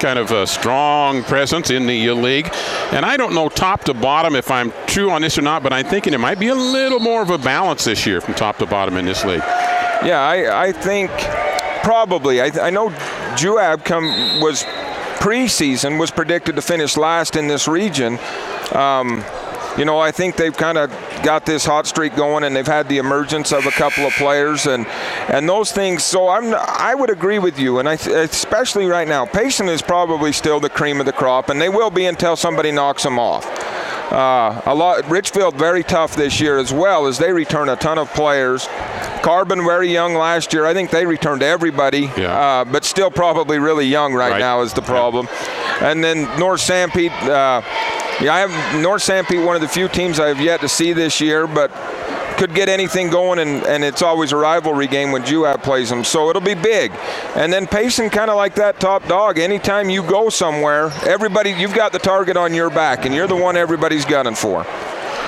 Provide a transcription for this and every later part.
kind of a strong presence in the league. And I don't know top to bottom if I'm true on this or not, but I'm thinking it might be a little more of a balance this year from top to bottom in this league. Yeah, I think probably. I know Juab was preseason was predicted to finish last in this region. I think they've kind of got this hot streak going, and they've had the emergence of a couple of players and those things. So I would agree with you, and especially right now, Payson is probably still the cream of the crop, and they will be until somebody knocks them off. Richfield very tough this year as well, as they return a ton of players. Carbon very young last year. I think they returned everybody, but still probably really young right now is the problem. Yeah. And then North Sanpete. I have North Sanpete, one of the few teams I have yet to see this year, but could get anything going, and it's always a rivalry game when Juab plays them, so it'll be big. And then Payson kind of like that top dog. Anytime you go somewhere, you've got the target on your back, and you're the one everybody's gunning for.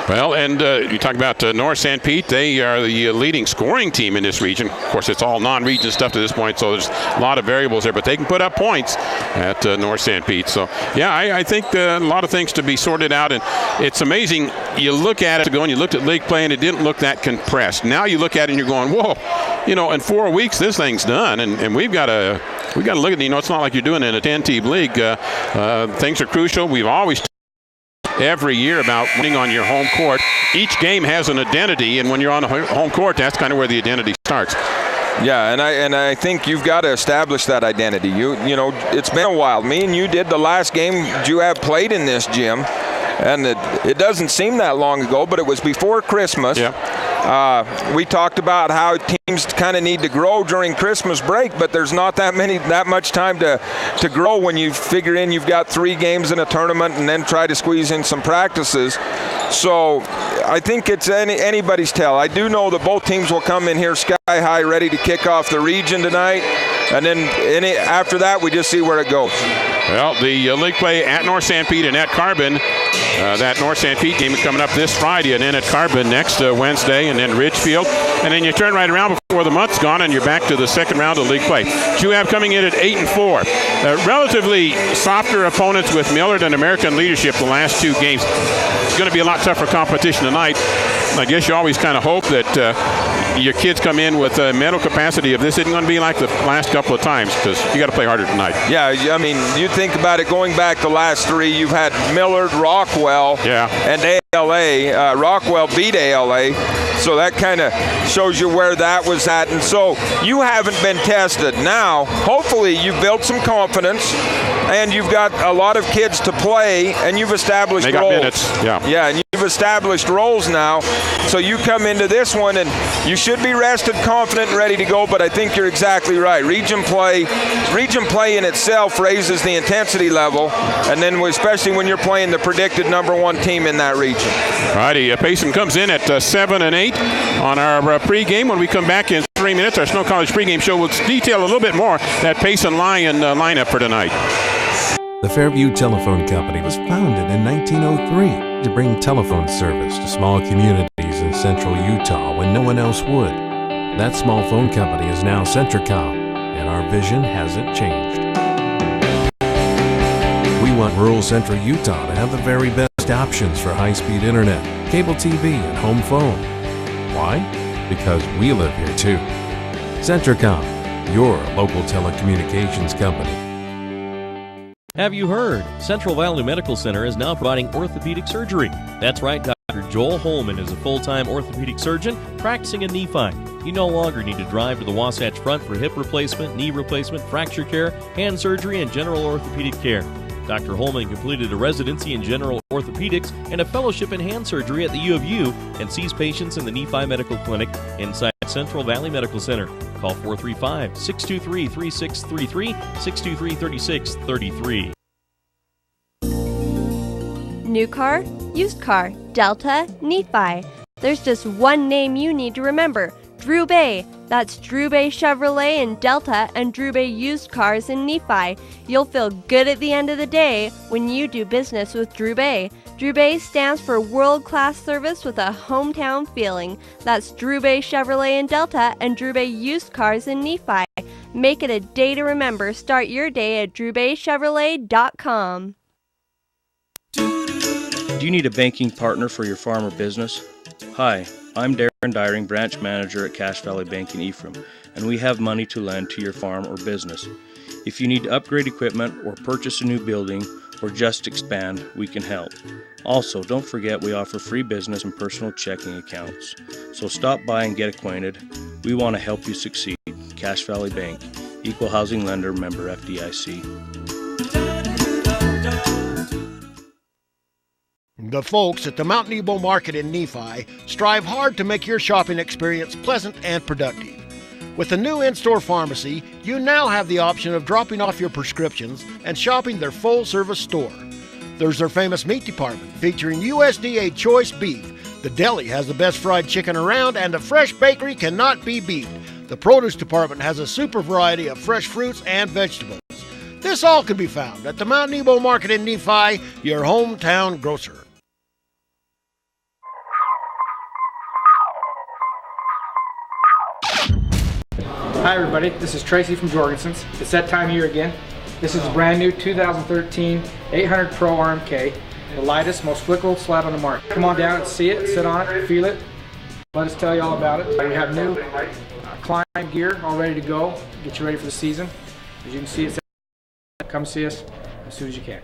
Well, and you talk about North Sanpete. They are the leading scoring team in this region. Of course, it's all non-region stuff to this point, so there's a lot of variables there, but they can put up points at North Sanpete. So, yeah, I think a lot of things to be sorted out, and it's amazing. You look at it and you looked at league play, and it didn't look that compressed. Now you look at it and you're going, whoa, in 4 weeks this thing's done, and we've got to look at it. It's not like you're doing it in a 10-team league. Things are crucial. We've always every year about winning on your home court. Each game has an identity, and when you're on the home court, that's kind of where the identity starts. Yeah, and I think you've got to establish that identity. It's been a while. Me and you did the last game Juab played in this gym, and it doesn't seem that long ago, but it was before Christmas. Yeah. We talked about how teams kind of need to grow during Christmas break, but there's not that much time to grow when you figure in you've got 3 games in a tournament and then try to squeeze in some practices. So I think it's anybody's tell. I do know that both teams will come in here sky high ready to kick off the region tonight, and then after that we just see where it goes. Well, the league play at North Sanpete and at Carbon. That North Sanpete game is coming up this Friday, and then at Carbon next Wednesday, and then Ridgefield. And then you turn right around before the month's gone, and you're back to the second round of league play. Juab coming in at 8-4. Relatively softer opponents with Millard and American Leadership the last 2 games. It's going to be a lot tougher competition tonight. I guess you always kind of hope that your kids come in with a mental capacity of this isn't going to be like the last couple of times, because you got to play harder tonight. Yeah, I mean, you think about it, going back the last 3, you've had Millard, Rockwell, and ALA. Rockwell beat ALA, so that kind of shows you where that was at. And so you haven't been tested. Now, hopefully you've built some confidence, and you've got a lot of kids to play, and you've established roles. They got minutes, Yeah, and you've established roles now. So you come into this one, and you should be rested, confident, and ready to go, but I think you're exactly right. Region play in itself raises the intensity level, and then especially when you're playing the predicted number 1 team in that region. Righty, Payson comes in at 7 and 8 on our pregame. When we come back in 3 minutes, our Snow College pregame show will detail a little bit more that Payson Lion lineup for tonight. The Fairview Telephone Company was founded in 1903 to bring telephone service to small communities in central Utah when no one else would. That small phone company is now Centricom, and our vision hasn't changed. We want rural central Utah to have the very best options for high-speed internet, cable TV, and home phone. Why? Because we live here too. Centricom, your local telecommunications company. Have you heard? Central Valley Medical Center is now providing orthopedic surgery. That's right, Dr. Joel Holman is a full-time orthopedic surgeon practicing in Nephi. You no longer need to drive to the Wasatch Front for hip replacement, knee replacement, fracture care, hand surgery, and general orthopedic care. Dr. Holman completed a residency in general orthopedics and a fellowship in hand surgery at the U of U and sees patients in the Nephi Medical Clinic inside Central Valley Medical Center. Call 435-623-3633, 623-3633. New car, used car, Delta, Nephi. There's just one name you need to remember. Drew Bay. That's Drew Bay Chevrolet in Delta and Drew Bay Used Cars in Nephi. You'll feel good at the end of the day when you do business with Drew Bay. Drew Bay stands for world-class service with a hometown feeling. That's Drew Bay Chevrolet in Delta and Drew Bay Used Cars in Nephi. Make it a day to remember. Start your day at drewbaychevrolet.com. Do you need a banking partner for your farm or business? Hi, I'm Darren Dyring, branch manager at Cache Valley Bank in Ephraim, and we have money to lend to your farm or business. If you need to upgrade equipment or purchase a new building or just expand, we can help. Also, don't forget we offer free business and personal checking accounts. So stop by and get acquainted. We want to help you succeed. Cache Valley Bank, Equal Housing Lender, member FDIC. The folks at the Mount Nebo Market in Nephi strive hard to make your shopping experience pleasant and productive. With the new in-store pharmacy, you now have the option of dropping off your prescriptions and shopping their full-service store. There's their famous meat department featuring USDA choice beef. The deli has the best fried chicken around, and the fresh bakery cannot be beat. The produce department has a super variety of fresh fruits and vegetables. This all can be found at the Mount Nebo Market in Nephi, your hometown grocer. Hi everybody, this is Tracy from Jorgensen's. It's that time of year again. This is the brand new 2013 800 Pro RMK, the lightest, most flickable sled on the market. Come on down and see it, sit on it, feel it. Let us tell you all about it. We have new climb gear all ready to go, get you ready for the season. As you can see, it's come see us as soon as you can.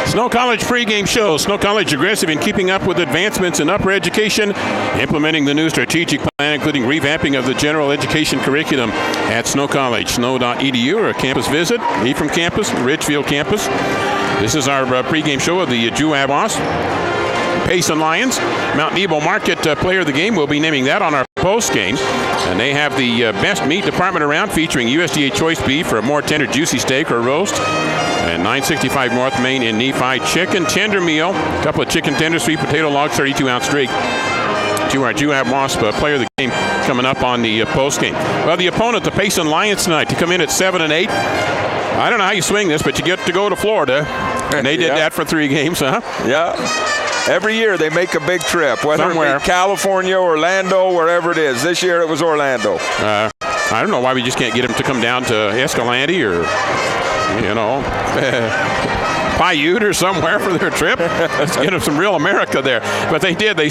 Snow College pregame show. Snow College aggressive in keeping up with advancements in upper education, implementing the new strategic plan, including revamping of the general education curriculum at Snow College. Snow.edu or a campus visit, Ephraim campus, Ridgefield campus. This is our pregame show of the Juab Wasps. Payson Lions. Mount Nebo Market player of the game. We'll be naming that on our post game. And they have the best meat department around, featuring USDA choice beef for a more tender, juicy steak or roast. And 965 North Main in Nephi. Chicken tender meal. A couple of chicken tenders, sweet potato logs, 32-ounce drink. To our Juab Wasp player of the game coming up on the post game. Well, the opponent, the Payson Lions tonight, to come in at 7-8. I don't know how you swing this, but you get to go to Florida. And they did that for 3 games, huh? Yeah. Every year they make a big trip, whether it be California, Orlando, wherever it is. This year it was Orlando. I don't know why we just can't get them to come down to Escalante or, Paiute or somewhere for their trip. Let's get them some real America there. But they did. They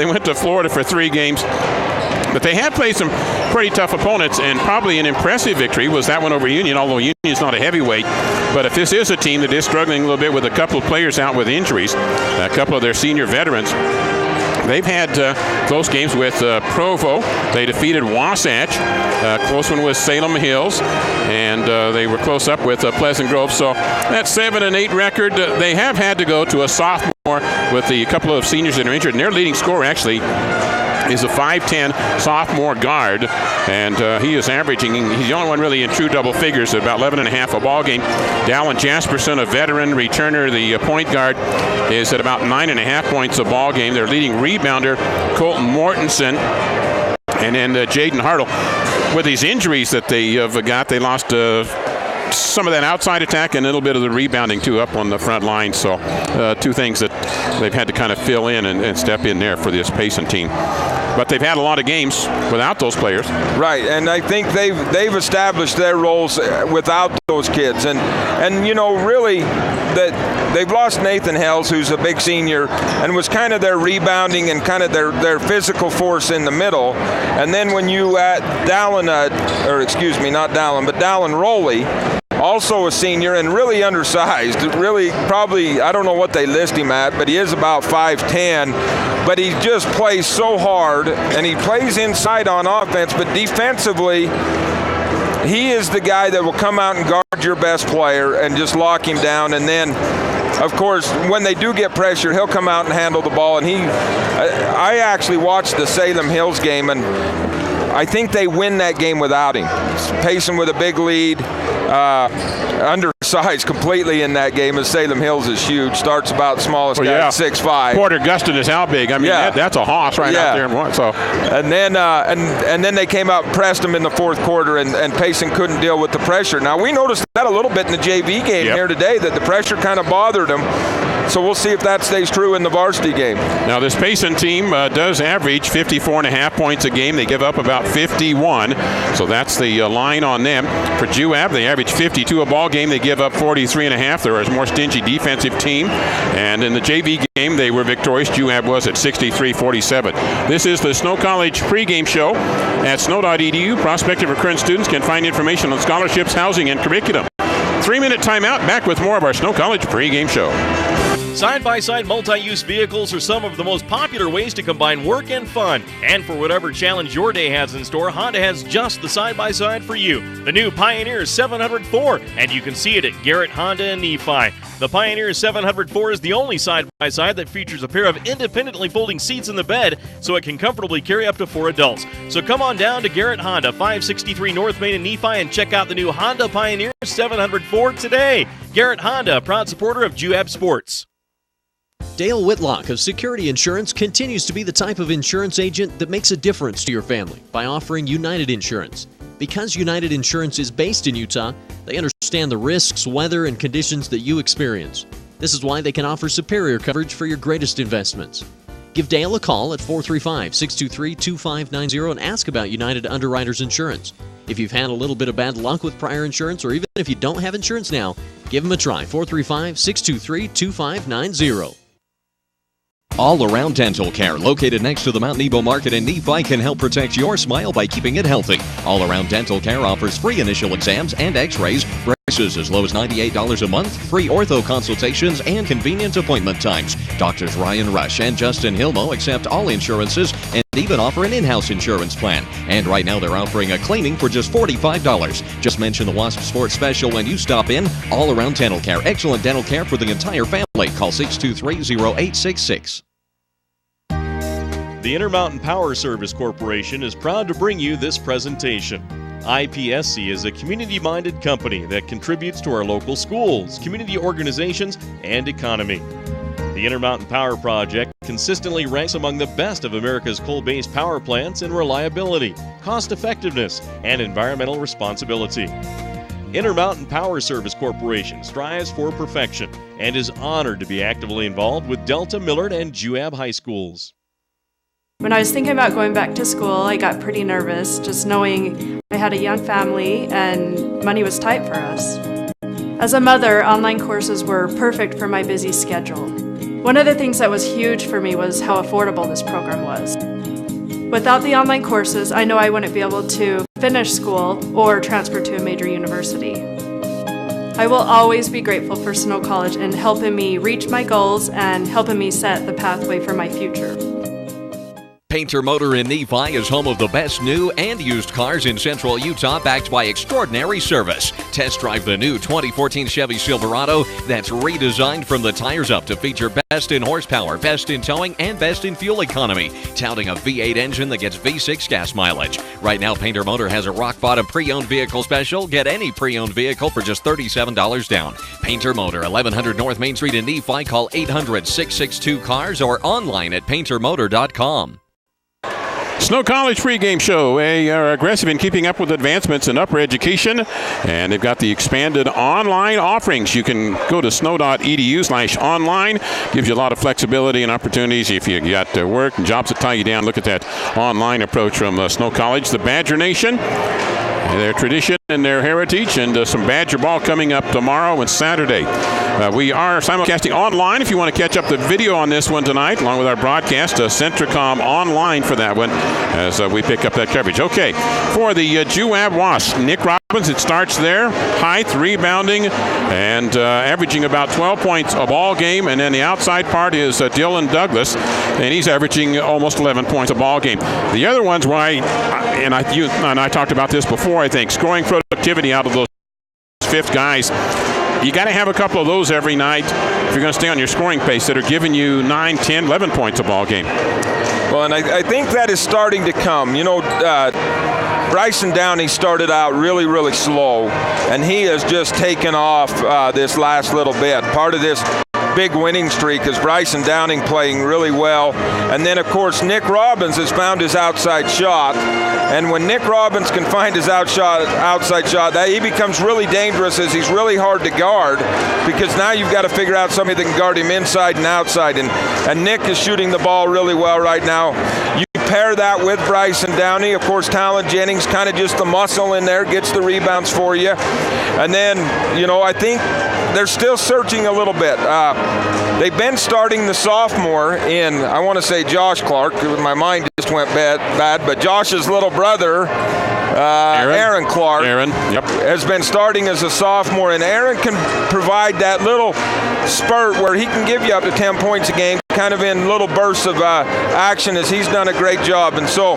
went to Florida for 3 games. But they have played some pretty tough opponents, and probably an impressive victory was that one over Union, although Union's not a heavyweight. But if this is a team that is struggling a little bit with a couple of players out with injuries, a couple of their senior veterans, they've had close games with Provo. They defeated Wasatch. Close one was Salem Hills, and they were close up with Pleasant Grove. So that 7-8 record, they have had to go to a sophomore with a couple of seniors that are injured, and their leading scorer actually is a 5'10 sophomore guard, and he is averaging, he's the only one really in true double figures at about 11.5 a ball game. Dallin Jasperson, a veteran returner, the point guard, is at about 9.5 points a ball game. Their leading rebounder, Colton Mortensen, and then Jaden Hartle. With these injuries that they have got, they lost some of that outside attack and a little bit of the rebounding too up on the front line. So 2 things that they've had to kind of fill in and step in there for this Payson team. But they've had a lot of games without those players. Right, and I think they've established their roles without those kids. And really, that they've lost Nathan Hells, who's a big senior, and was kind of their rebounding and kind of their physical force in the middle. And then when you add Dallin Rowley, also a senior and really undersized. Really, probably, I don't know what they list him at, but he is about 5'10". But he just plays so hard, and he plays inside on offense, but defensively, he is the guy that will come out and guard your best player and just lock him down. And then, of course, when they do get pressure, he'll come out and handle the ball. And I actually watched the Salem Hills game, and I think they win that game without him. Payson with a big lead. Undersized completely in that game, as Salem Hills is huge. Starts about smallest guy at 6'5". Porter Guston is how big? I mean, that's a hoss right out there. And then and then they came out and pressed him in the 4th quarter, and Payson couldn't deal with the pressure. Now, we noticed that a little bit in the JV game here today, that the pressure kind of bothered him. So we'll see if that stays true in the varsity game. Now this Payson team does average 54.5 points a game. They give up about 51, so that's the line on them. For Juab, they average 52 a ball game. They give up 43.5. They're a more stingy defensive team. And in the JV game, they were victorious. Juab was at 63-47. This is the Snow College pregame show at snow.edu. Prospective or current students can find information on scholarships, housing, and curriculum. 3-minute timeout. Back with more of our Snow College pregame show. Side-by-side multi-use vehicles are some of the most popular ways to combine work and fun. And for whatever challenge your day has in store, Honda has just the side-by-side for you. The new Pioneer 704, and you can see it at Garrett Honda in Nephi. The Pioneer 704 is the only side-by-side that features a pair of independently folding seats in the bed, so it can comfortably carry up to 4 adults. So come on down to Garrett Honda, 563 North Main in Nephi, and check out the new Honda Pioneer 704 today. Garrett Honda, a proud supporter of Juab Sports. Dale Whitlock of Security Insurance continues to be the type of insurance agent that makes a difference to your family by offering United Insurance. Because United Insurance is based in Utah, they understand the risks, weather, and conditions that you experience. This is why they can offer superior coverage for your greatest investments. Give Dale a call at 435-623-2590 and ask about United Underwriters Insurance. If you've had a little bit of bad luck with prior insurance, or even if you don't have insurance now, give them a try. 435-623-2590. All Around Dental Care, located next to the Mount Nebo Market in Nephi, can help protect your smile by keeping it healthy. All Around Dental Care offers free initial exams and x-rays, prices as low as $98 a month, free ortho consultations, and convenient appointment times. Doctors Ryan Rush and Justin Hilmo accept all insurances and even offer an in-house insurance plan. And right now they're offering a cleaning for just $45. Just mention the Wasps Sports Special when you stop in. All Around Dental Care, excellent dental care for the entire family. Call 623-0866. The Intermountain Power Service Corporation is proud to bring you this presentation. IPSC is a community-minded company that contributes to our local schools, community organizations, and economy. The Intermountain Power Project consistently ranks among the best of America's coal-based power plants in reliability, cost-effectiveness, and environmental responsibility. Intermountain Power Service Corporation strives for perfection and is honored to be actively involved with Delta, Millard, and Juab high schools. When I was thinking about going back to school, I got pretty nervous, just knowing I had a young family and money was tight for us. As a mother, online courses were perfect for my busy schedule. One of the things that was huge for me was how affordable this program was. Without the online courses, I know I wouldn't be able to finish school or transfer to a major university. I will always be grateful for Snow College in helping me reach my goals and helping me set the pathway for my future. Painter Motor in Nephi is home of the best new and used cars in central Utah, backed by extraordinary service. Test drive the new 2014 Chevy Silverado that's redesigned from the tires up to feature best in horsepower, best in towing, and best in fuel economy, touting a V8 engine that gets V6 gas mileage. Right now, Painter Motor has a rock-bottom pre-owned vehicle special. Get any pre-owned vehicle for just $37 down. Painter Motor, 1100 North Main Street in Nephi. Call 800-662-CARS or online at paintermotor.com. Snow College pregame show. They are aggressive in keeping up with advancements in upper education, and they've got the expanded online offerings. You can go to snow.edu/online. Gives you a lot of flexibility and opportunities. If you got work and jobs that tie you down, look at that online approach from Snow College. The Badger Nation, their tradition and their heritage, and some Badger ball coming up tomorrow and Saturday. We are simulcasting online if you want to catch up the video on this one tonight, along with our broadcast, Centricom online for that one, as we pick up that coverage. Okay, for the Juab Wasps, Nick Robbins, it starts there, height, rebounding, and averaging about 12 points a ball game, and then the outside part is Dylan Douglas, and he's averaging almost 11 points a ball game. The other ones, why, and I talked about this before, I think, scoring productivity out of those fifth guys. You got to have a couple of those every night if you're going to stay on your scoring pace that are giving you 9, 10, 11 points a ball game. Well, and I think that is starting to come. You know, Bryson Downey started out really, really slow, and he has just taken off this last little bit. Part of this big winning streak is Bryson Downing playing really well. And then, of course, Nick Robbins has found his outside shot. And when Nick Robbins can find his outside shot, that he becomes really dangerous as he's really hard to guard, because now you've got to figure out somebody that can guard him inside and outside. And Nick is shooting the ball really well right now. You pair that with Bryson Downey. Of course, Talon Jennings, kind of just the muscle in there, gets the rebounds for you. And then, I think they're still searching a little bit. They've been starting the sophomore in, I want to say Josh Clark. My mind just went bad, but Josh's little brother, Aaron Clark, has been starting as a sophomore, and Aaron can provide that little spurt where he can give you up to 10 points a game, kind of in little bursts of action, as he's done a great job. And so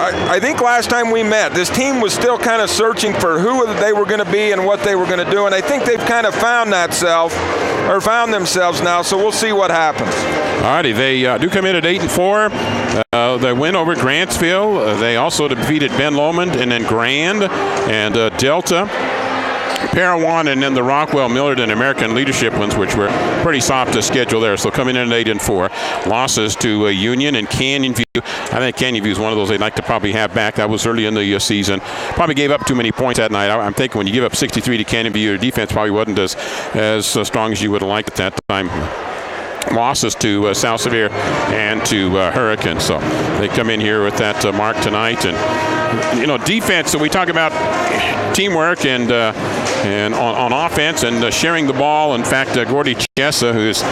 I think last time we met, this team was still kind of searching for who they were going to be and what they were going to do, and I think they've kind of found themselves now, so we'll see what happens. All righty, they do come in at 8-4. They win over Grantsville. They also defeated Ben Lomond and then Grand and Delta, Parowan, and then the Rockwell, Millard, and American Leadership ones, which were pretty soft to schedule there. So coming in at 8-4. Losses to Union and Canyon View. I think Canyon View is one of those they'd like to probably have back. That was early in the season. Probably gave up too many points that night. I'm thinking when you give up 63 to Canyon View, your defense probably wasn't as strong as you would have liked at that time. Losses to South Sevier and to Hurricane. So they come in here with that mark tonight. And, defense, so we talk about teamwork and on offense and sharing the ball. In fact, Gordy Chessa, who's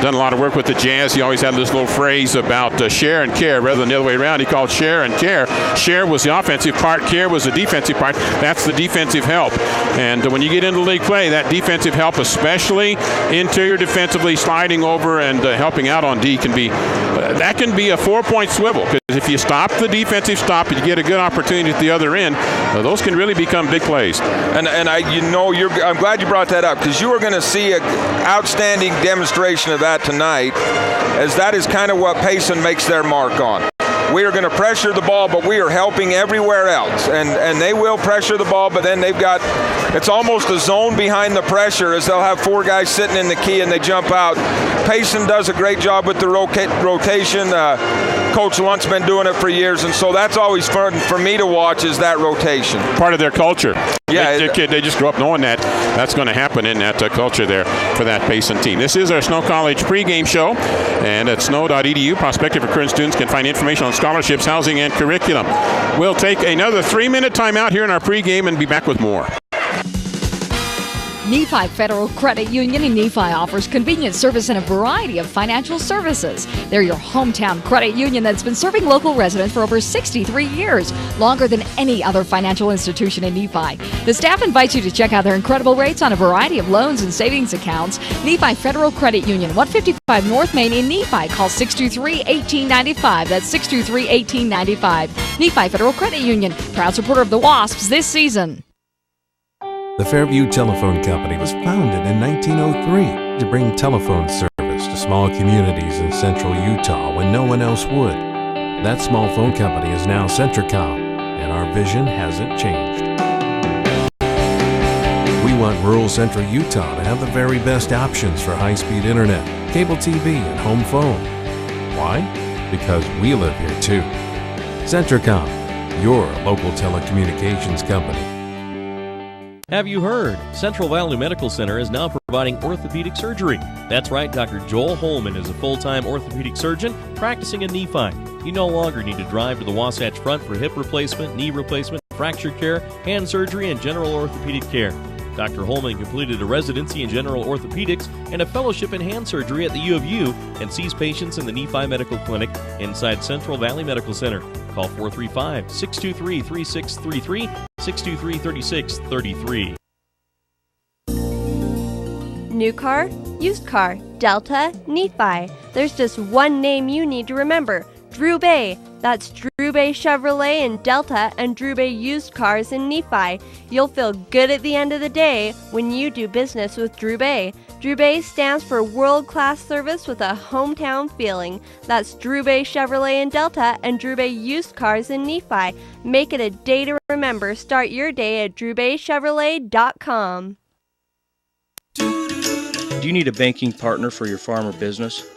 done a lot of work with the Jazz, he always had this little phrase about share and care rather than the other way around. He called share and care. Share was the offensive part, care was the defensive part. That's the defensive help. And when you get into league play, that defensive help, especially interior defensively, sliding over and helping out on D, can be a 4-point swivel. Because if you stop the defensive stop, you get a good opportunity at the other end. Those can really become big plays. And I'm glad you brought that up, because you are going to see an outstanding demonstration of that tonight, as that is kind of what Payson makes their mark on. We are going to pressure the ball, but we are helping everywhere else. And they will pressure the ball, but then it's almost a zone behind the pressure, as they'll have 4 guys sitting in the key and they jump out. Payson does a great job with the rotation. Coach Lunt's been doing it for years, and so that's always fun for me to watch, is that rotation. Part of their culture. Yeah, they just grew up knowing that's going to happen in that culture there for that Payson team. This is our Snow College pregame show, and at snow.edu, prospective recruiting students can find information on scholarships, housing, and curriculum. We'll take another 3-minute timeout here in our pregame and be back with more. Nephi Federal Credit Union in Nephi offers convenient service and a variety of financial services. They're your hometown credit union that's been serving local residents for over 63 years, longer than any other financial institution in Nephi. The staff invites you to check out their incredible rates on a variety of loans and savings accounts. Nephi Federal Credit Union, 155 North Main in Nephi. Call 623-1895. That's 623-1895. Nephi Federal Credit Union, proud supporter of the Wasps this season. The Fairview Telephone Company was founded in 1903 to bring telephone service to small communities in central Utah when no one else would. That small phone company is now Centricom, and our vision hasn't changed. We want rural central Utah to have the very best options for high-speed internet, cable TV, and home phone. Why? Because we live here too. Centricom, your local telecommunications company. Have you heard? Central Valley Medical Center is now providing orthopedic surgery. That's right, Dr. Joel Holman is a full-time orthopedic surgeon practicing in Nephi. You no longer need to drive to the Wasatch Front for hip replacement, knee replacement, fracture care, hand surgery, and general orthopedic care. Dr. Holman completed a residency in general orthopedics and a fellowship in hand surgery at the U of U and sees patients in the Nephi Medical Clinic inside Central Valley Medical Center. Call 435-623-3633, 623-3633. New car, used car, Delta, Nephi. There's just one name you need to remember. Drew Bay. That's Drew Bay Chevrolet in Delta and Drew Bay Used Cars in Nephi. You'll feel good at the end of the day when you do business with Drew Bay. Drew Bay stands for world-class service with a hometown feeling. That's Drew Bay Chevrolet in Delta and Drew Bay Used Cars in Nephi. Make it a day to remember. Start your day at drewbaychevrolet.com. Do you need a banking partner for your farm or business?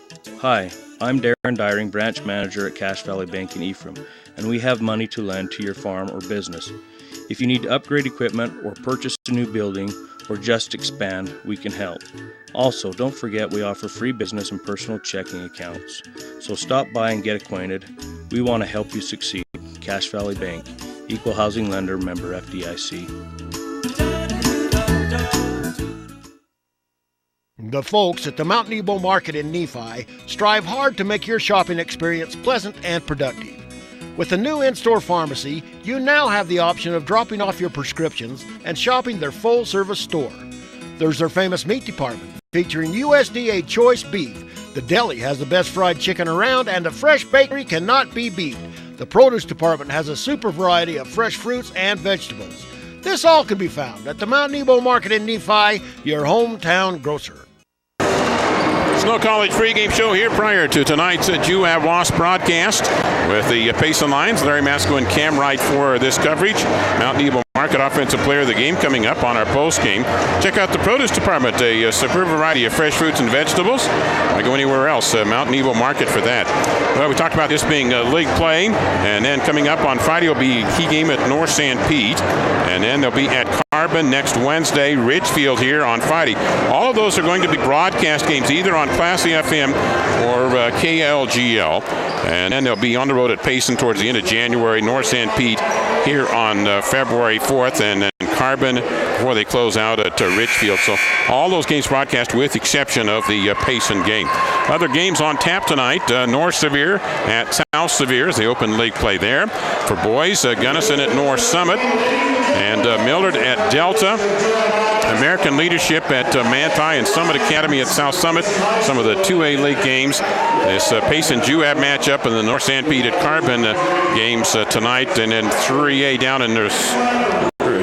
Hi, I'm Darren Dyring, branch manager at Cache Valley Bank in Ephraim, and we have money to lend to your farm or business. If you need to upgrade equipment or purchase a new building or just expand, we can help. Also, don't forget we offer free business and personal checking accounts. So stop by and get acquainted. We want to help you succeed. Cache Valley Bank, Equal Housing Lender, member FDIC. The folks at the Mount Nebo Market in Nephi strive hard to make your shopping experience pleasant and productive. With the new in-store pharmacy, you now have the option of dropping off your prescriptions and shopping their full-service store. There's their famous meat department, featuring USDA choice beef. The deli has the best fried chicken around, and the fresh bakery cannot be beat. The produce department has a super variety of fresh fruits and vegetables. This all can be found at the Mount Nebo Market in Nephi, your hometown grocer. Snow College pregame show here prior to tonight's Juab Wasps broadcast with the Payson Lions. Larry Masco and Cam Wright for this coverage. Mount Nebo Market Offensive Player of the Game coming up on our post game. Check out the produce department, a superb variety of fresh fruits and vegetables. Why go anywhere else? Mount Nebo Market for that. Well, we talked about this being league play, and then coming up on Friday will be key game at North St. Pete, and then they'll be at Carbon next Wednesday, Ridgefield here on Friday. All of those are going to be broadcast games either on Classy FM or KLGL, and then they'll be on the road at Payson towards the end of January, North St. Pete here on February 4th, and then Carbon before they close out at Ridgefield. So all those games broadcast with exception of the Payson game. Other games on tap tonight, North Sevier at South Sevier as they open league play there. For boys, Gunnison at North Summit and Millard at Delta. American Leadership at Manti and Summit Academy at South Summit. Some of the 2A league games. This Payson Juab matchup and the North St. Pete at Carbon games tonight, and then 3A down in the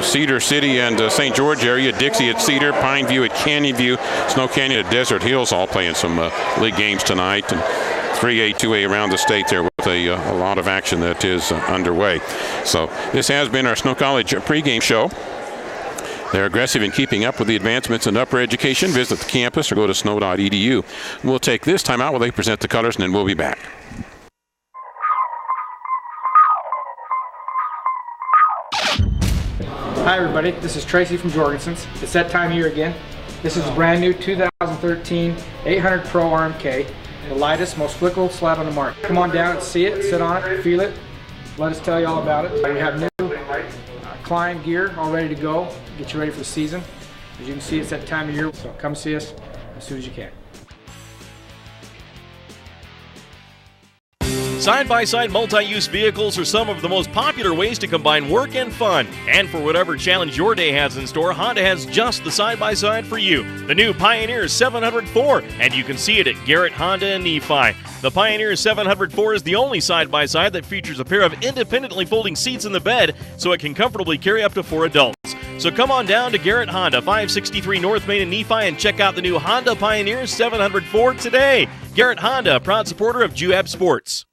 Cedar City and St. George area. Dixie at Cedar, Pine View at Canyon View, Snow Canyon at Desert Hills, all playing some league games tonight. And 3A, 2A around the state there with a lot of action that is underway. So this has been our Snow College pregame show. They're aggressive in keeping up with the advancements in upper education. Visit the campus or go to snow.edu. We'll take this time out while they present the colors, and then we'll be back. Hi everybody, this is Tracy from Jorgensen's. It's that time of year again. This is the brand new 2013 800 Pro RMK, the lightest, most flickable sled on the market. Come on down and see it, sit on it, feel it. Let us tell you all about it. We have new climb gear all ready to go, get you ready for the season. As you can see, it's that time of year, so come see us as soon as you can. Side-by-side multi-use vehicles are some of the most popular ways to combine work and fun. And for whatever challenge your day has in store, Honda has just the side-by-side for you. The new Pioneer 704, and you can see it at Garrett Honda in Nephi. The Pioneer 704 is the only side-by-side that features a pair of independently folding seats in the bed, so it can comfortably carry up to 4 adults. So come on down to Garrett Honda, 563 North Main in Nephi, and check out the new Honda Pioneer 704 today. Garrett Honda, a proud supporter of Juab Sports.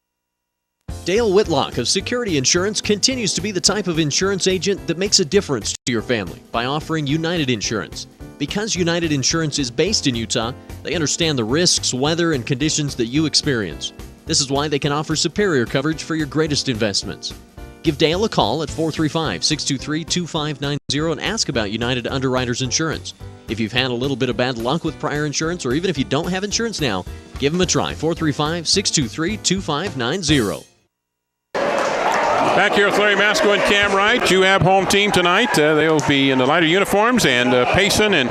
Dale Whitlock of Security Insurance continues to be the type of insurance agent that makes a difference to your family by offering United Insurance. Because United Insurance is based in Utah, they understand the risks, weather, and conditions that you experience. This is why they can offer superior coverage for your greatest investments. Give Dale a call at 435-623-2590 and ask about United Underwriters Insurance. If you've had a little bit of bad luck with prior insurance, or even if you don't have insurance now, give them a try. 435-623-2590. Back here with Larry Masco and Cam Wright. Juab home team tonight. They'll be in the lighter uniforms, and Payson and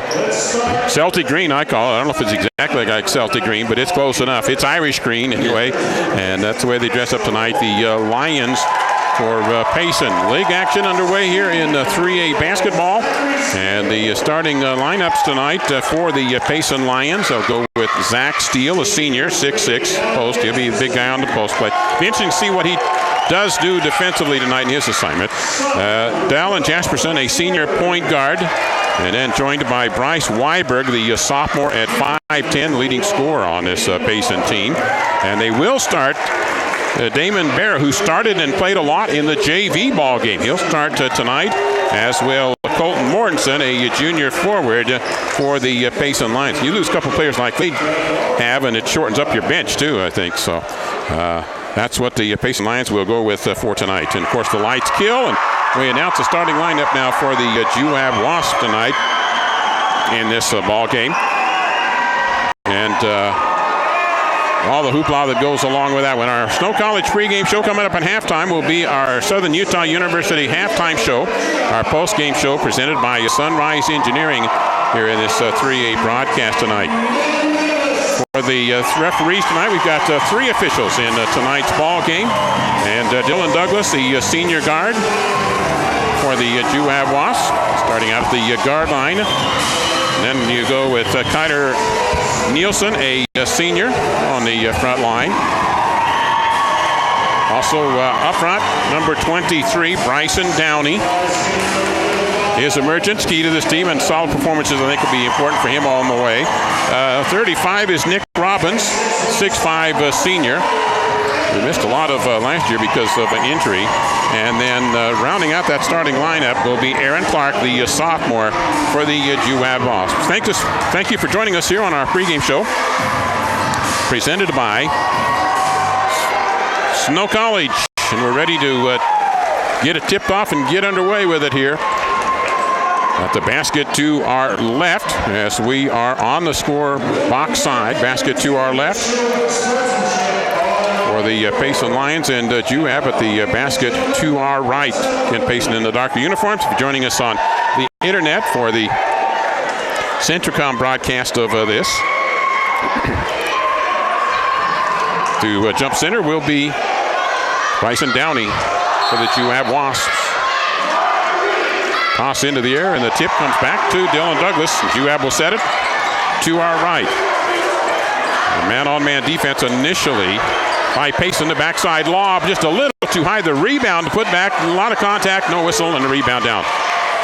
Celtic green, I call it. I don't know if it's exactly like Celtic green, but it's close enough. It's Irish green anyway, and that's the way they dress up tonight. The Lions for Payson. League action underway here in 3A basketball, and the starting lineups tonight for the Payson Lions. They'll go with Zach Steele, a senior, 6'6", post. He'll be the big guy on the post play. Be interesting to see what he does do defensively tonight in his assignment. Dallin Jasperson, a senior point guard, and then joined by Bryce Weiberg, the sophomore at 5'10", leading scorer on this Payson team. And they will start Damon Bear, who started and played a lot in the JV ball game. He'll start tonight, as will Colton Mortensen, a junior forward for the Payson Lions. You lose a couple players like they have, and it shortens up your bench too, I think. So that's what the Payson Lions will go with for tonight. And of course the lights kill, and we announce the starting lineup now for the Juab Wasps tonight in this ball game. And all the hoopla that goes along with that one. Our Snow College pregame show coming up in halftime will be our Southern Utah University halftime show. Our postgame show presented by Sunrise Engineering here in this 3A broadcast tonight. For the referees tonight, we've got 3 officials in tonight's ball game. And Dylan Douglas, the senior guard for the Juab Wasps, starting out at the guard line. And then you go with Kyler Nielsen, a senior, on the front line. Also up front, number 23, Bryson Downey. His emergence, key to this team, and solid performances I think will be important for him all the way. 35 is Nick Robbins, 6'5" senior. We missed a lot of last year because of an injury. And then rounding out that starting lineup will be Aaron Clark, the sophomore for the Juab Wasps. Thank you for joining us here on our pregame show, presented by Snow College. And we're ready to get it tipped off and get underway with it here. At the basket to our left, as we are on the score box side. Basket to our left for the Payson Lions, and Juab at the basket to our right. Ken Payson in the darker uniforms. If you're joining us on the internet for the Centricom broadcast of this. To jump center will be Bryson Downey for the Juab Wasps. Toss into the air, and the tip comes back to Dylan Douglas. Juab will set it to our right. Man-on-man defense initially by Payson. The backside lob just a little too high. The rebound to put back, a lot of contact, no whistle, and the rebound down.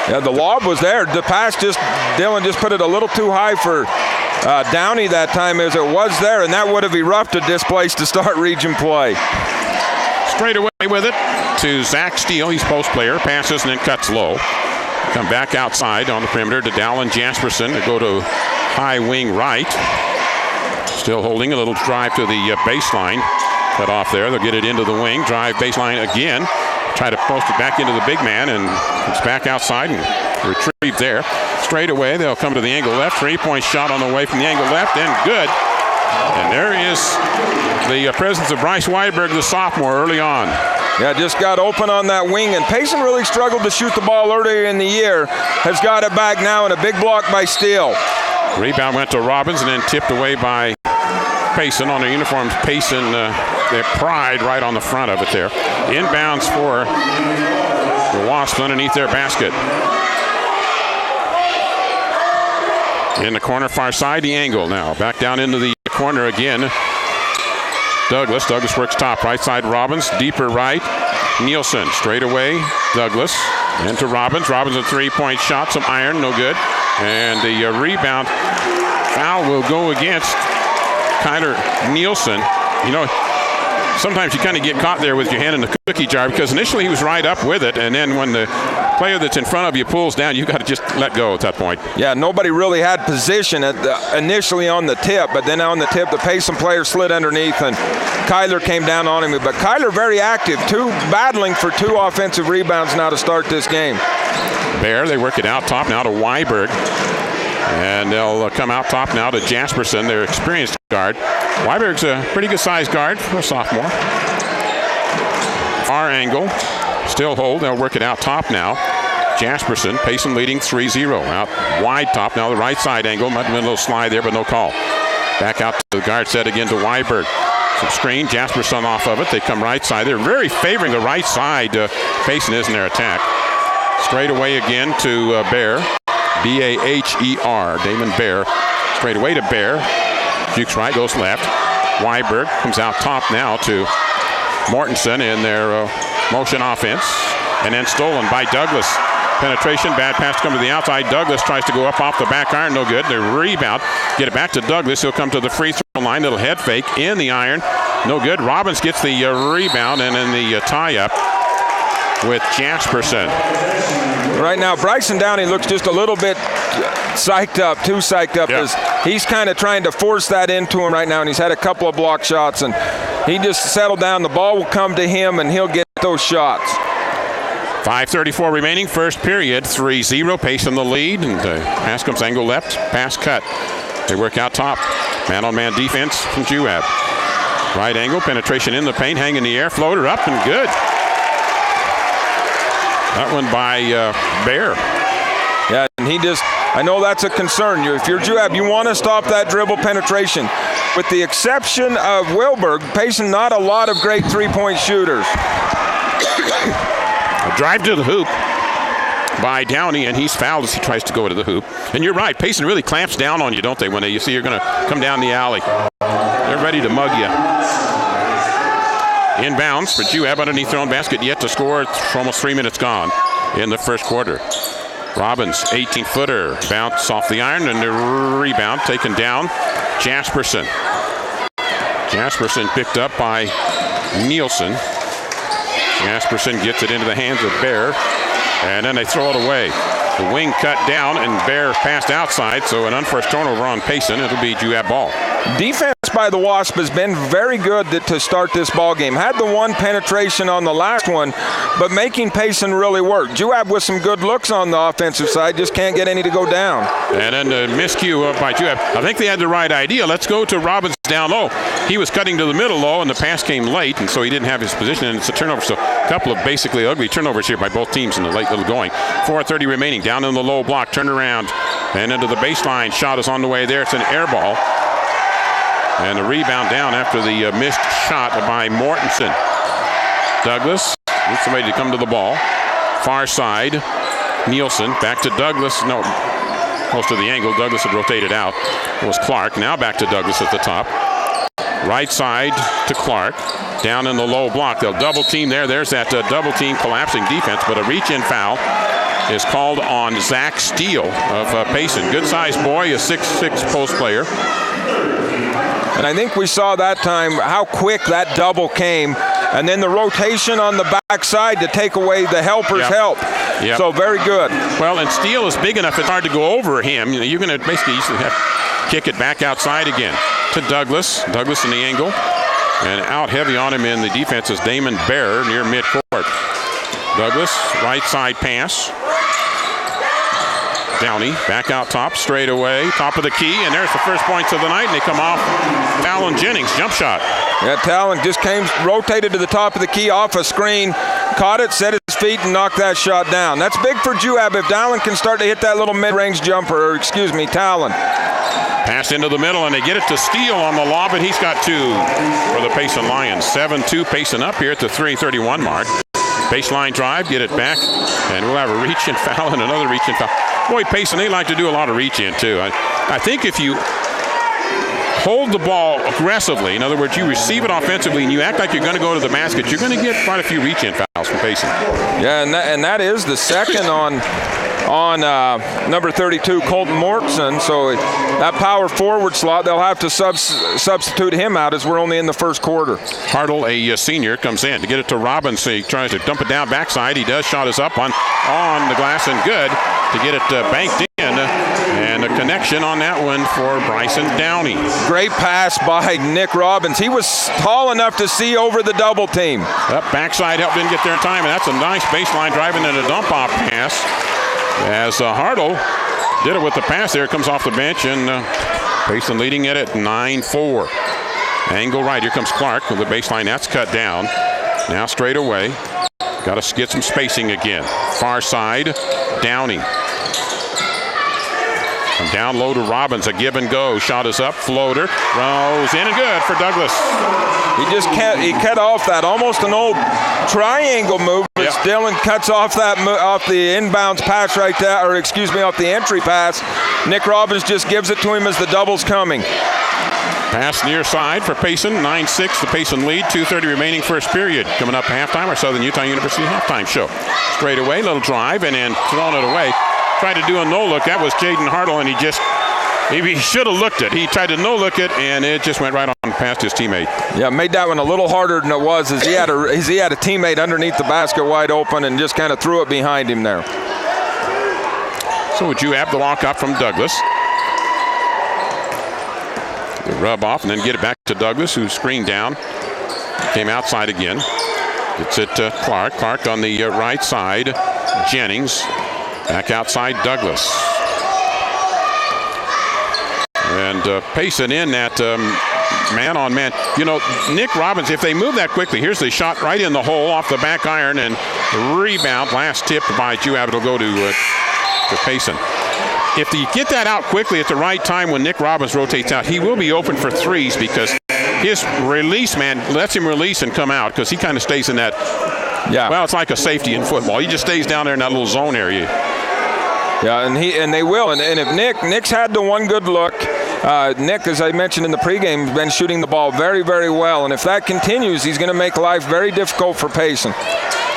Yeah, the lob was there. The pass Dylan just put it a little too high for Downey that time, as it was there, and that would have erupted this place to start region play. Straight away with it to Zach Steele. He's post player, passes and then cuts low. Come back outside on the perimeter to Dallin Jasperson to go to high wing right. Still holding a little drive to the baseline. Cut off there. They'll get it into the wing. Drive baseline again. Try to post it back into the big man, and it's back outside and retrieved there. Straight away, they'll come to the angle left. 3-point shot on the way from the angle left, and good. And there is the presence of Bryce Weiberg, the sophomore, early on. Yeah, just got open on that wing, and Payson really struggled to shoot the ball earlier in the year. Has got it back now, and a big block by Steele. Rebound went to Robbins and then tipped away by Payson on their uniforms. Payson, their pride right on the front of it there. Inbounds for the Wasps underneath their basket. In the corner, far side, the angle now. Back down into the corner again. Douglas works top, right side Robbins, deeper right. Nielsen, straight away, Douglas, into Robbins. Robbins a 3-point shot, some iron, no good. And the rebound foul will go against Kyler Nielsen. You know, sometimes you kind of get caught there with your hand in the cookie jar, because initially he was right up with it, and then when the player that's in front of you pulls down, you got to just let go at that point. Yeah, nobody really had position initially on the tip, but then on the tip, the Payson player slid underneath, and Kyler came down on him. But Kyler very active, battling for 2 offensive rebounds now to start this game. Bear, they work it out top now to Weiberg. And they'll come out top now to Jasperson, their experienced guard. Weiberg's a pretty good sized guard for a sophomore. Far angle, still hold. They'll work it out top now. Jasperson, Payson leading 3-0. Out wide top now, the right side angle. Might have been a little slide there, but no call. Back out to the guard set again to Weiberg. Some screen, Jasperson off of it. They come right side. They're very favoring the right side. Payson is in their attack. Straight away again to Bear. B-A-H-E-R, Damon Bear. Straight away to Bear. Jukes right, goes left. Weiberg comes out top now to Mortensen in their motion offense. And then stolen by Douglas. Penetration, bad pass to come to the outside. Douglas tries to go up off the back iron, no good. The rebound, get it back to Douglas. He'll come to the free throw line. Little head fake in the iron. No good. Robbins gets the rebound, and then the tie-up with Jasperson. Right now, Bryson Downey looks just a little bit psyched up, too psyched up. As he's kind of trying to force that into him right now, and he's had a couple of block shots, and he just settled down. The ball will come to him, and he'll get those shots. 5:34 remaining, first period, 3-0. Payson the lead, and pass comes angle left, pass cut. They work out top. Man-on-man defense from Juab. Right angle, penetration in the paint, hang in the air, floater up, and good. That one by Bear. Yeah, and I know that's a concern. If you're Juab, you want to stop that dribble penetration. With the exception of Wilberg, Payson, not a lot of great three-point shooters. A drive to the hoop by Downey, and he's fouled as he tries to go to the hoop. And you're right, Payson really clamps down on you, don't they, when you see you're going to come down the alley. They're ready to mug you. Inbounds for Juab underneath their own basket, yet to score. It's almost 3 minutes gone in the first quarter. Robbins, 18-footer, bounce off the iron, and the rebound taken down. Jasperson picked up by Nielsen. Jasperson gets it into the hands of Bear, and then they throw it away. The wing cut down, and Bear passed outside, so an unforced turnover on Payson. It'll be Juab ball. Defense by the Wasps has been very good to start this ball game. Had the one penetration on the last one, but making Payson really work. Juab with some good looks on the offensive side, just can't get any to go down. And then the miscue by Juab. I think they had the right idea. Let's go to Robbins down low. He was cutting to the middle low, and the pass came late, and so he didn't have his position, and it's a turnover. So a couple of basically ugly turnovers here by both teams in the late little going. 4:30 remaining, down in the low block, turn around, and into the baseline. Shot is on the way there. It's an air ball. And a rebound down after the missed shot by Mortensen. Douglas needs somebody to come to the ball. Far side, Nielsen back to Douglas. No, close to the angle. Douglas had rotated out. It was Clark. Now back to Douglas at the top. Right side to Clark. Down in the low block. They'll double team there. There's that double team collapsing defense, but a reach-in foul is called on Zach Steele of Payson. Good sized boy, a 6'6" post player. And I think we saw that time how quick that double came, and then the rotation on the backside to take away the helper's help. Yep. So very good. Well, and Steele is big enough, it's hard to go over him. You're going to basically have to kick it back outside again to Douglas. Douglas in the angle. And out heavy on him in the defense is Damon Bear near midcourt. Douglas, right side pass. Downey back out top, straight away, top of the key, and there's the first points of the night, and they come off Talon Jennings, jump shot. Yeah, Talon just rotated to the top of the key off a screen, caught it, set his feet, and knocked that shot down. That's big for Juab if Talon can start to hit that little mid-range jumper, Talon. Pass into the middle, and they get it to Steele on the lob, and he's got two for the Payson Lions. 7-2 Payson up here at the 3:31 mark. Baseline drive, get it back, and we'll have a reach-in foul and another reach-in foul. Boy, Payson, they like to do a lot of reach-in, too. I think if you hold the ball aggressively, in other words, you receive it offensively, and you act like you're going to go to the basket, you're going to get quite a few reach-in fouls from Payson. Yeah, and that is the second on number 32, Colton Mortensen. So that power forward slot, they'll have to substitute him out as we're only in the first quarter. Hartle, a senior, comes in to get it to Robbins. He tries to dump it down backside. He does. Shot is up on the glass and good to get it banked in. And a connection on that one for Bryson Downey. Great pass by Nick Robbins. He was tall enough to see over the double team. Up backside help didn't get there in time, and that's a nice baseline driving and a dump-off pass. As Hartle did it with the pass there, comes off the bench, and Payson leading it at 9-4. Angle right, here comes Clark with the baseline. That's cut down. Now straight away. Got to get some spacing again. Far side, Downey. From down low to Robbins, a give and go. Shot is up, floater, rolls in and good for Douglas. He cut off that almost an old triangle move. Yep. Dylan cuts off off the inbounds pass right there, off the entry pass. Nick Robbins just gives it to him as the double's coming. Pass near side for Payson, 9-6, the Payson lead, 2:30 remaining first period. Coming up halftime, our Southern Utah University halftime show. Straight away, little drive, and then throwing it away. Tried to do a no-look. That was Jaden Hartle, and he should have looked it. He tried to no-look it, and it just went right on past his teammate. Yeah, made that one a little harder than it was as he had a teammate underneath the basket wide open and just kind of threw it behind him there. So would you have the walk up from Douglas? The rub off and then get it back to Douglas, who screened down. Came outside again. It's it Clark. Clark on the right side. Jennings. Back outside Douglas. And Payson in that man on man. You know, Nick Robbins, if they move that quickly, here's the shot right in the hole off the back iron and rebound. Last tip by Juab. It'll go to Payson. If you get that out quickly at the right time when Nick Robbins rotates out, he will be open for threes because his release man lets him release and come out because he kind of stays in that. Yeah. Well, it's like a safety in football. He just stays down there in that little zone area. Yeah, and they will. And if Nick's had the one good look. Nick, as I mentioned in the pregame, has been shooting the ball very, very well. And if that continues, he's going to make life very difficult for Payson.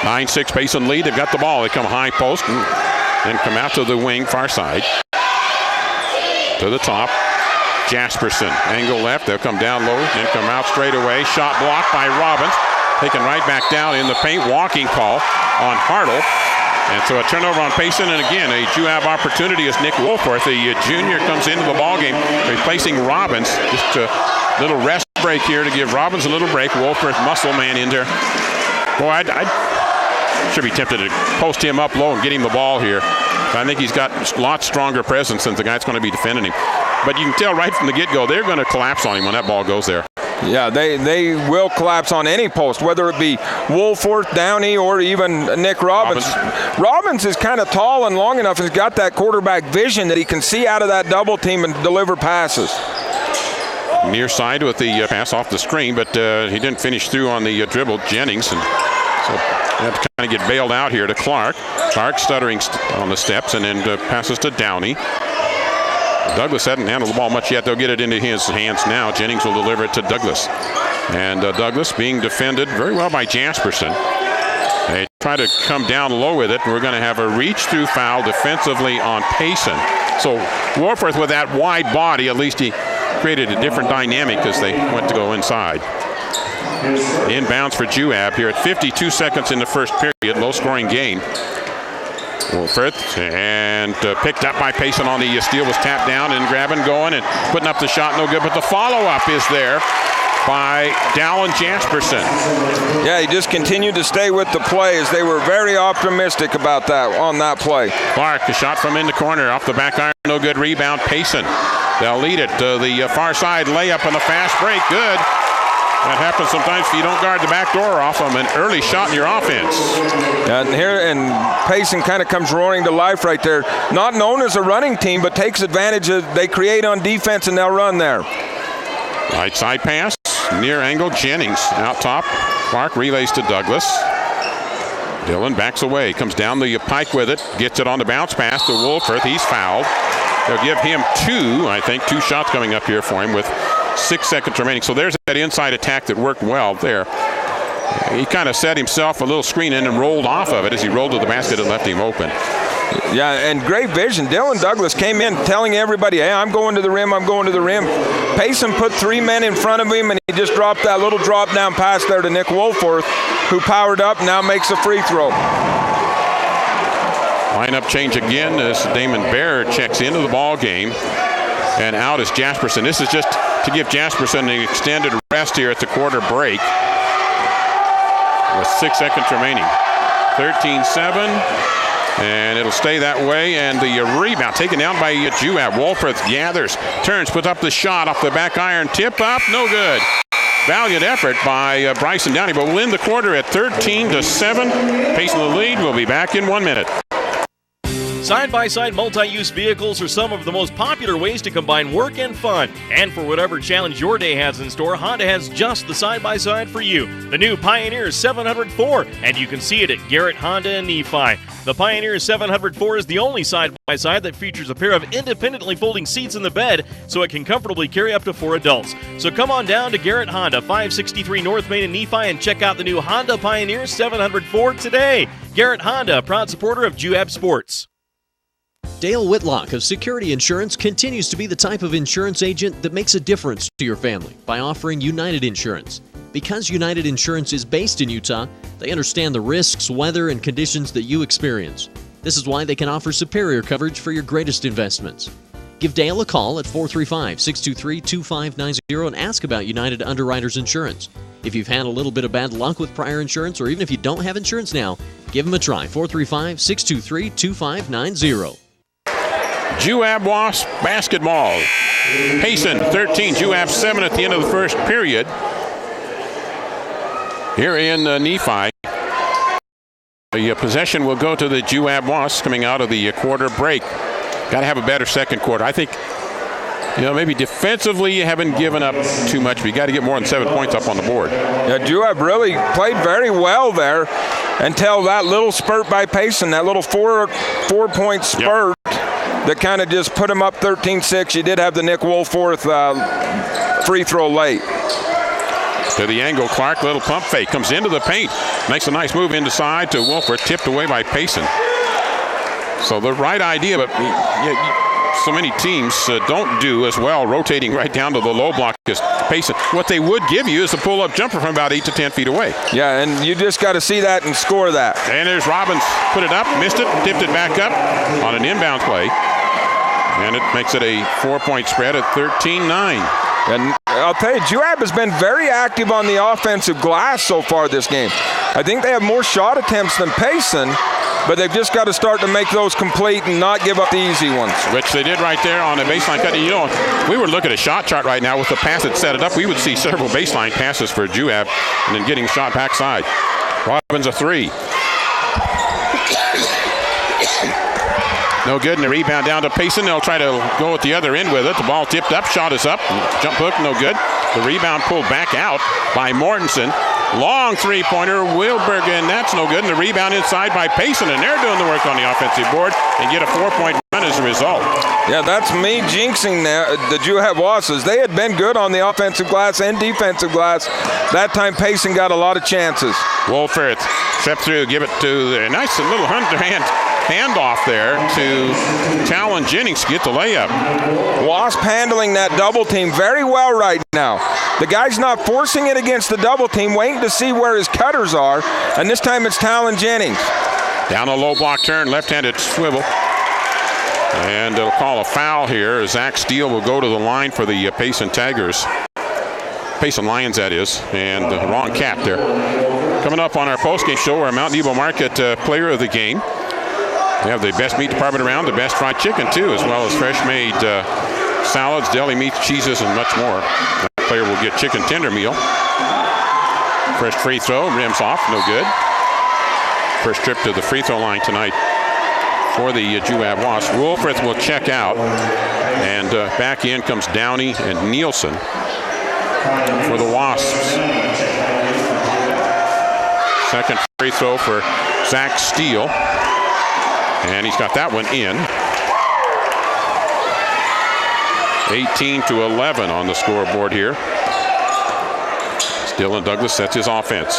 9-6 Payson lead. They've got the ball. They come high post and then come out to the wing, far side. To the top. Jasperson. Angle left. They'll come down low and come out straight away. Shot blocked by Robbins. Taken right back down in the paint. Walking call on Hartle. And so a turnover on Payson, and again, a Juab opportunity as Nick Wolforth, the junior, comes into the ballgame, replacing Robbins. Just a little rest break here to give Robbins a little break. Wolforth, muscle man in there. Boy, I should be tempted to post him up low and get him the ball here. I think he's got a lot stronger presence than the guy that's going to be defending him. But you can tell right from the get-go, they're going to collapse on him when that ball goes there. Yeah, they will collapse on any post, whether it be Wolforth, Downey, or even Nick Robbins. Robbins is kind of tall and long enough and has got that quarterback vision that he can see out of that double team and deliver passes. Near side with the pass off the screen, but he didn't finish through on the dribble, Jennings. And so they have to kind of get bailed out here to Clark. Clark stuttering on the steps and then passes to Downey. Douglas hadn't handled the ball much yet. They'll get it into his hands now. Jennings will deliver it to Douglas. And Douglas being defended very well by Jasperson. They try to come down low with it. We're going to have a reach-through foul defensively on Payson. So Wolforth with that wide body, at least he created a different dynamic as they went to go inside. Inbounds for Juab here at 52 seconds in the first period. Low-scoring game. Wolforth and picked up by Payson on the steal, was tapped down and grabbing, going and putting up the shot, no good, but the follow-up is there by Dallin Jasperson. Yeah, he just continued to stay with the play as they were very optimistic about that on that play. Clark, a shot from in the corner off the back iron, no good, rebound Payson. They'll lead it to the far side layup and a fast break, good. That happens sometimes if you don't guard the back door off them. An early shot in your offense. And Payson kind of comes roaring to life right there. Not known as a running team, but takes advantage of they create on defense and they'll run there. Right side pass, near angle, Jennings out top. Clark relays to Douglas. Dillon backs away, comes down the pike with it, gets it on the bounce pass to Wolforth. He's fouled. They'll give him two shots coming up here for him with 6 seconds remaining. So there's that inside attack that worked well there. He kind of set himself a little screen in and rolled off of it as he rolled to the basket and left him open. Yeah, and great vision. Dylan Douglas came in telling everybody, hey, I'm going to the rim, I'm going to the rim. Payson put 3 men in front of him, and he just dropped that little drop-down pass there to Nick Wolforth, who powered up and now makes a free throw. Lineup change again as Damon Bear checks into the ball game. And out is Jasperson. This is just to give Jasperson an extended rest here at the quarter break. With 6 seconds remaining. 13-7. And it'll stay that way. And the rebound taken down by Juab. Wolforth gathers, turns, puts up the shot off the back iron. Tip up, no good. Valiant effort by Bryson Downey. But we'll end the quarter at 13-7. Payson the lead. We'll be back in 1 minute. Side-by-side multi-use vehicles are some of the most popular ways to combine work and fun. And for whatever challenge your day has in store, Honda has just the side-by-side for you. The new Pioneer 704, and you can see it at Garrett Honda in Nephi. The Pioneer 704 is the only side-by-side that features a pair of independently folding seats in the bed, so it can comfortably carry up to 4 adults. So come on down to Garrett Honda, 563 North Main in Nephi, and check out the new Honda Pioneer 704 today. Garrett Honda, proud supporter of Juab Sports. Dale Whitlock of Security Insurance continues to be the type of insurance agent that makes a difference to your family by offering United Insurance. Because United Insurance is based in Utah, they understand the risks, weather, and conditions that you experience. This is why they can offer superior coverage for your greatest investments. Give Dale a call at 435-623-2590 and ask about United Underwriters Insurance. If you've had a little bit of bad luck with prior insurance, or even if you don't have insurance now, give them a try. 435-623-2590. Juab Wasps basketball. Payson 13, Juab 7 at the end of the first period. Here in Nephi. The possession will go to the Juab Wasps coming out of the quarter break. Got to have a better second quarter. I think, maybe defensively you haven't given up too much, but you got to get more than 7 points up on the board. Yeah, Juab really played very well there until that little spurt by Payson, that little four-point spurt that kind of just put him up 13-6. You did have the Nick Woolforth free throw late. To the angle, Clark, little pump fake, comes into the paint, makes a nice move inside to Woolforth, tipped away by Payson. So the right idea, but so many teams don't do as well, rotating right down to the low block as Payson. What they would give you is a pull-up jumper from about 8 to 10 feet away. Yeah, and you just got to see that and score that. And there's Robbins, put it up, missed it, tipped it back up on an inbound play. And it makes it a 4-point spread at 13-9. And I'll tell you, Juab has been very active on the offensive glass so far this game. I think they have more shot attempts than Payson, but they've just got to start to make those complete and not give up the easy ones. Which they did right there on a baseline cut. If we were to look at a shot chart right now with the pass that set it up, we would see several baseline passes for Juab and then getting shot backside. Robbins a three. No good, and the rebound down to Payson. They'll try to go at the other end with it. The ball tipped up, shot is up. Jump hook, no good. The rebound pulled back out by Mortensen. Long three-pointer, Wilberg, and that's no good. And the rebound inside by Payson, and they're doing the work on the offensive board and get a 4-point run as a result. Yeah, that's me jinxing the Juab Wasps. They had been good on the offensive glass and defensive glass. That time Payson got a lot of chances. Wolfert step through, give it to the nice little underhand handoff there to Talon Jennings to get the layup. Wasp handling that double team very well right now. The guy's not forcing it against the double team, waiting to see where his cutters are, and this time it's Talon Jennings. Down a low block turn, left-handed swivel. And they'll call a foul here. Zach Steele will go to the line for the Payson Tigers. Payson Lions, that is, and the wrong cap there. Coming up on our postgame show, our Mount Nebo Market player of the game. We have the best meat department around, the best fried chicken too, as well as fresh-made salads, deli meats, cheeses, and much more. That player will get chicken tender meal. First free throw, rims off, no good. First trip to the free throw line tonight for the Juab Wasps. Wolfrith will check out, and back in comes Downey and Nielsen for the Wasps. Second free throw for Zach Steele. And he's got that one in. 18-11 on the scoreboard here. Dylan Douglas sets his offense.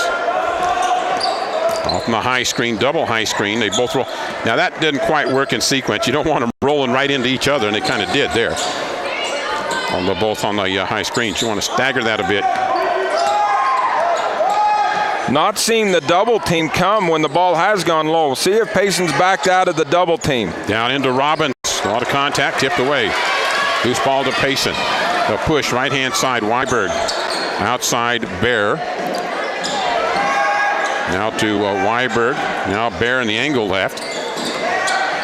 Off on the high screen, double high screen. They both roll. Now that didn't quite work in sequence. You don't want them rolling right into each other, and they kind of did there. Both on the high screens. You want to stagger that a bit. Not seeing the double team come when the ball has gone low. See if Payson's backed out of the double team. Down into Robbins. A lot of contact, tipped away. Loose ball to Payson. They'll push right-hand side, Weiberg. Outside, Bear. Now to Weiberg. Now Bear in the angle left.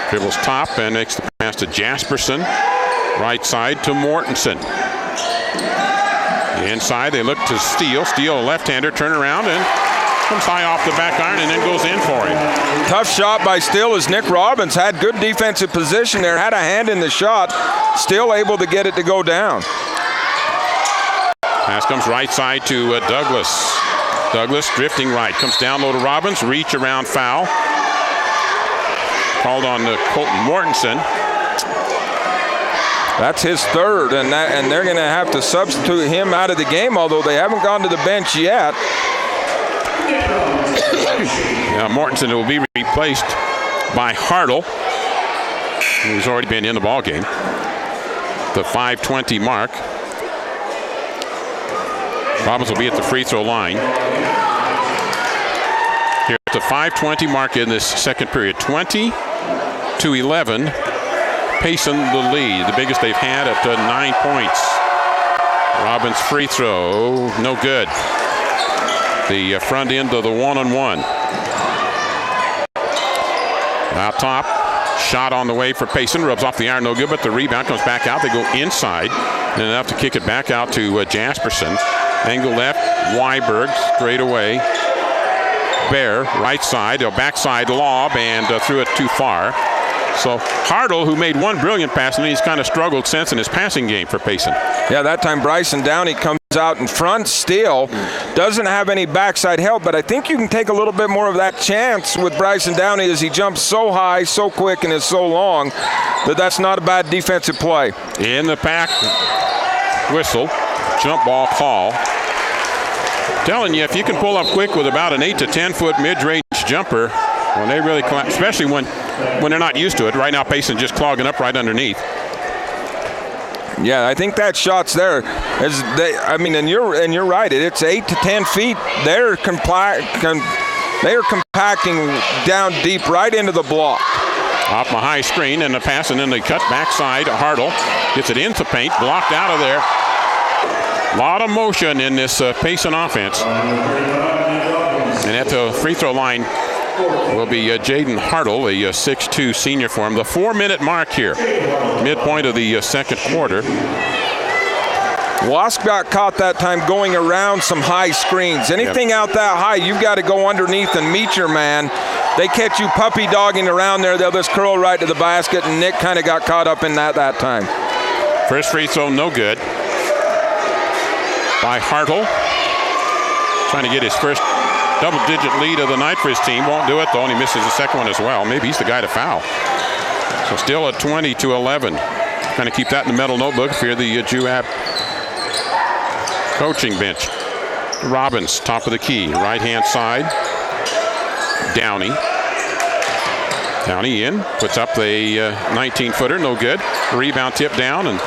Dribbles top and makes the pass to Jasperson. Right side to Mortensen. Inside, they look to Steele. Steele, a left-hander, turn around and comes high off the back iron and then goes in for him. Tough shot by Steele as Nick Robbins had good defensive position there, had a hand in the shot, still able to get it to go down. Pass comes right side to Douglas. Douglas drifting right, comes down low to Robbins, reach around foul. Called on Colton Mortensen. That's his third, and they're going to have to substitute him out of the game, although they haven't gone to the bench yet. Now Mortensen will be replaced by Hartle. who's already been in the ball game. The 5:20 mark. Robbins will be at the free throw line. Here at the 5:20 mark in this second period. 20-11. Payson the lead, the biggest they've had at 9 points. Robbins free throw, no good. The front end of the one-on-one. Out top, shot on the way for Payson, rubs off the iron, no good, but the rebound comes back out. They go inside, and enough to kick it back out to Jasperson. Angle left, Weiberg straight away. Bear, right side, a backside lob, and threw it too far. So Hartle, who made one brilliant pass, and he's kind of struggled since in his passing game for Payson. Yeah, that time Bryson Downey comes out in front still. Doesn't have any backside help, but I think you can take a little bit more of that chance with Bryson Downey as he jumps so high, so quick, and is so long that that's not a bad defensive play. In the pack, whistle, jump ball call. Telling you, if you can pull up quick with about an 8 to 10 foot mid-range jumper, when they really, especially when they're not used to it. Right now, Payson just clogging up right underneath. Yeah, I think that shot's there. And you're right. It's 8 to 10 feet. They're compacting down deep right into the block. Off my high screen and the pass, and then the cut backside. Hartle gets it into paint, blocked out of there. A lot of motion in this Payson offense. And at the free throw line will be Jaden Hartle, a 6'2 senior for him. The 4-minute mark here, midpoint of the second quarter. Wasp got caught that time going around some high screens. Anything out that high, you've got to go underneath and meet your man. They catch you puppy dogging around there, they'll just curl right to the basket, and Nick kind of got caught up in that time. First free throw, no good. By Hartle. Trying to get his first double-digit lead of the night for his team. Won't do it, though, and he misses the second one as well. Maybe he's the guy to foul. So still at 20-11. Kind of keep that in the mental notebook if you're the Juab coaching bench. Robbins, top of the key, right-hand side. Downey in, puts up the 19-footer, no good. Rebound tip down, and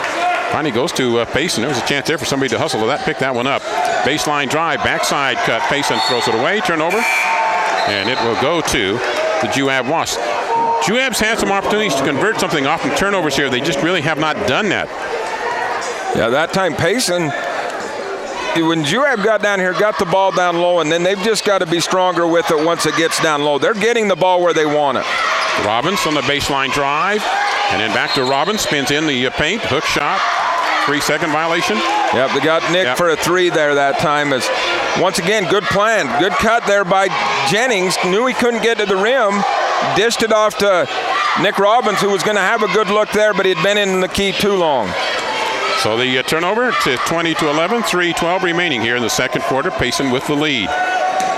finally goes to Payson. There was a chance there for somebody to hustle to that, pick that one up. Baseline drive, backside cut. Payson throws it away, turnover, and it will go to the Juab Wasps. Juab's had some opportunities to convert something off from turnovers here. They just really have not done that. Yeah, that time Payson, when Juab got down here, got the ball down low, and then they've just got to be stronger with it once it gets down low. They're getting the ball where they want it. Robbins on the baseline drive, and then back to Robbins, spins in the paint, hook shot, 3-second violation. Yep, they got Nick for a 3 there that time. As once again, good plan, good cut there by Jennings. Knew he couldn't get to the rim, dished it off to Nick Robbins, who was going to have a good look there, but he'd been in the key too long. So the turnover to 20-11, 3:12 remaining here in the second quarter. Payson with the lead.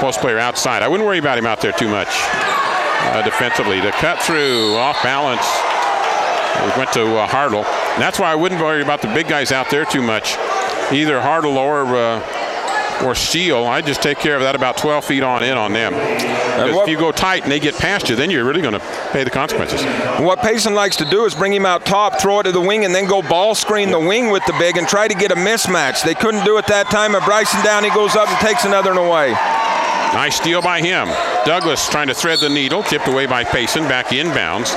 Post player outside. I wouldn't worry about him out there too much defensively. The cut through, off balance. It went to Hartle. And that's why I wouldn't worry about the big guys out there too much. Either Hartle or Steele. I just take care of that about 12 feet on in on them. If you go tight and they get past you, then you're really going to pay the consequences. What Payson likes to do is bring him out top, throw it to the wing, and then go ball screen the wing with the big and try to get a mismatch. They couldn't do it that time, and Bryson Downey goes up and takes another one away. Nice steal by him. Douglas trying to thread the needle, tipped away by Payson, back inbounds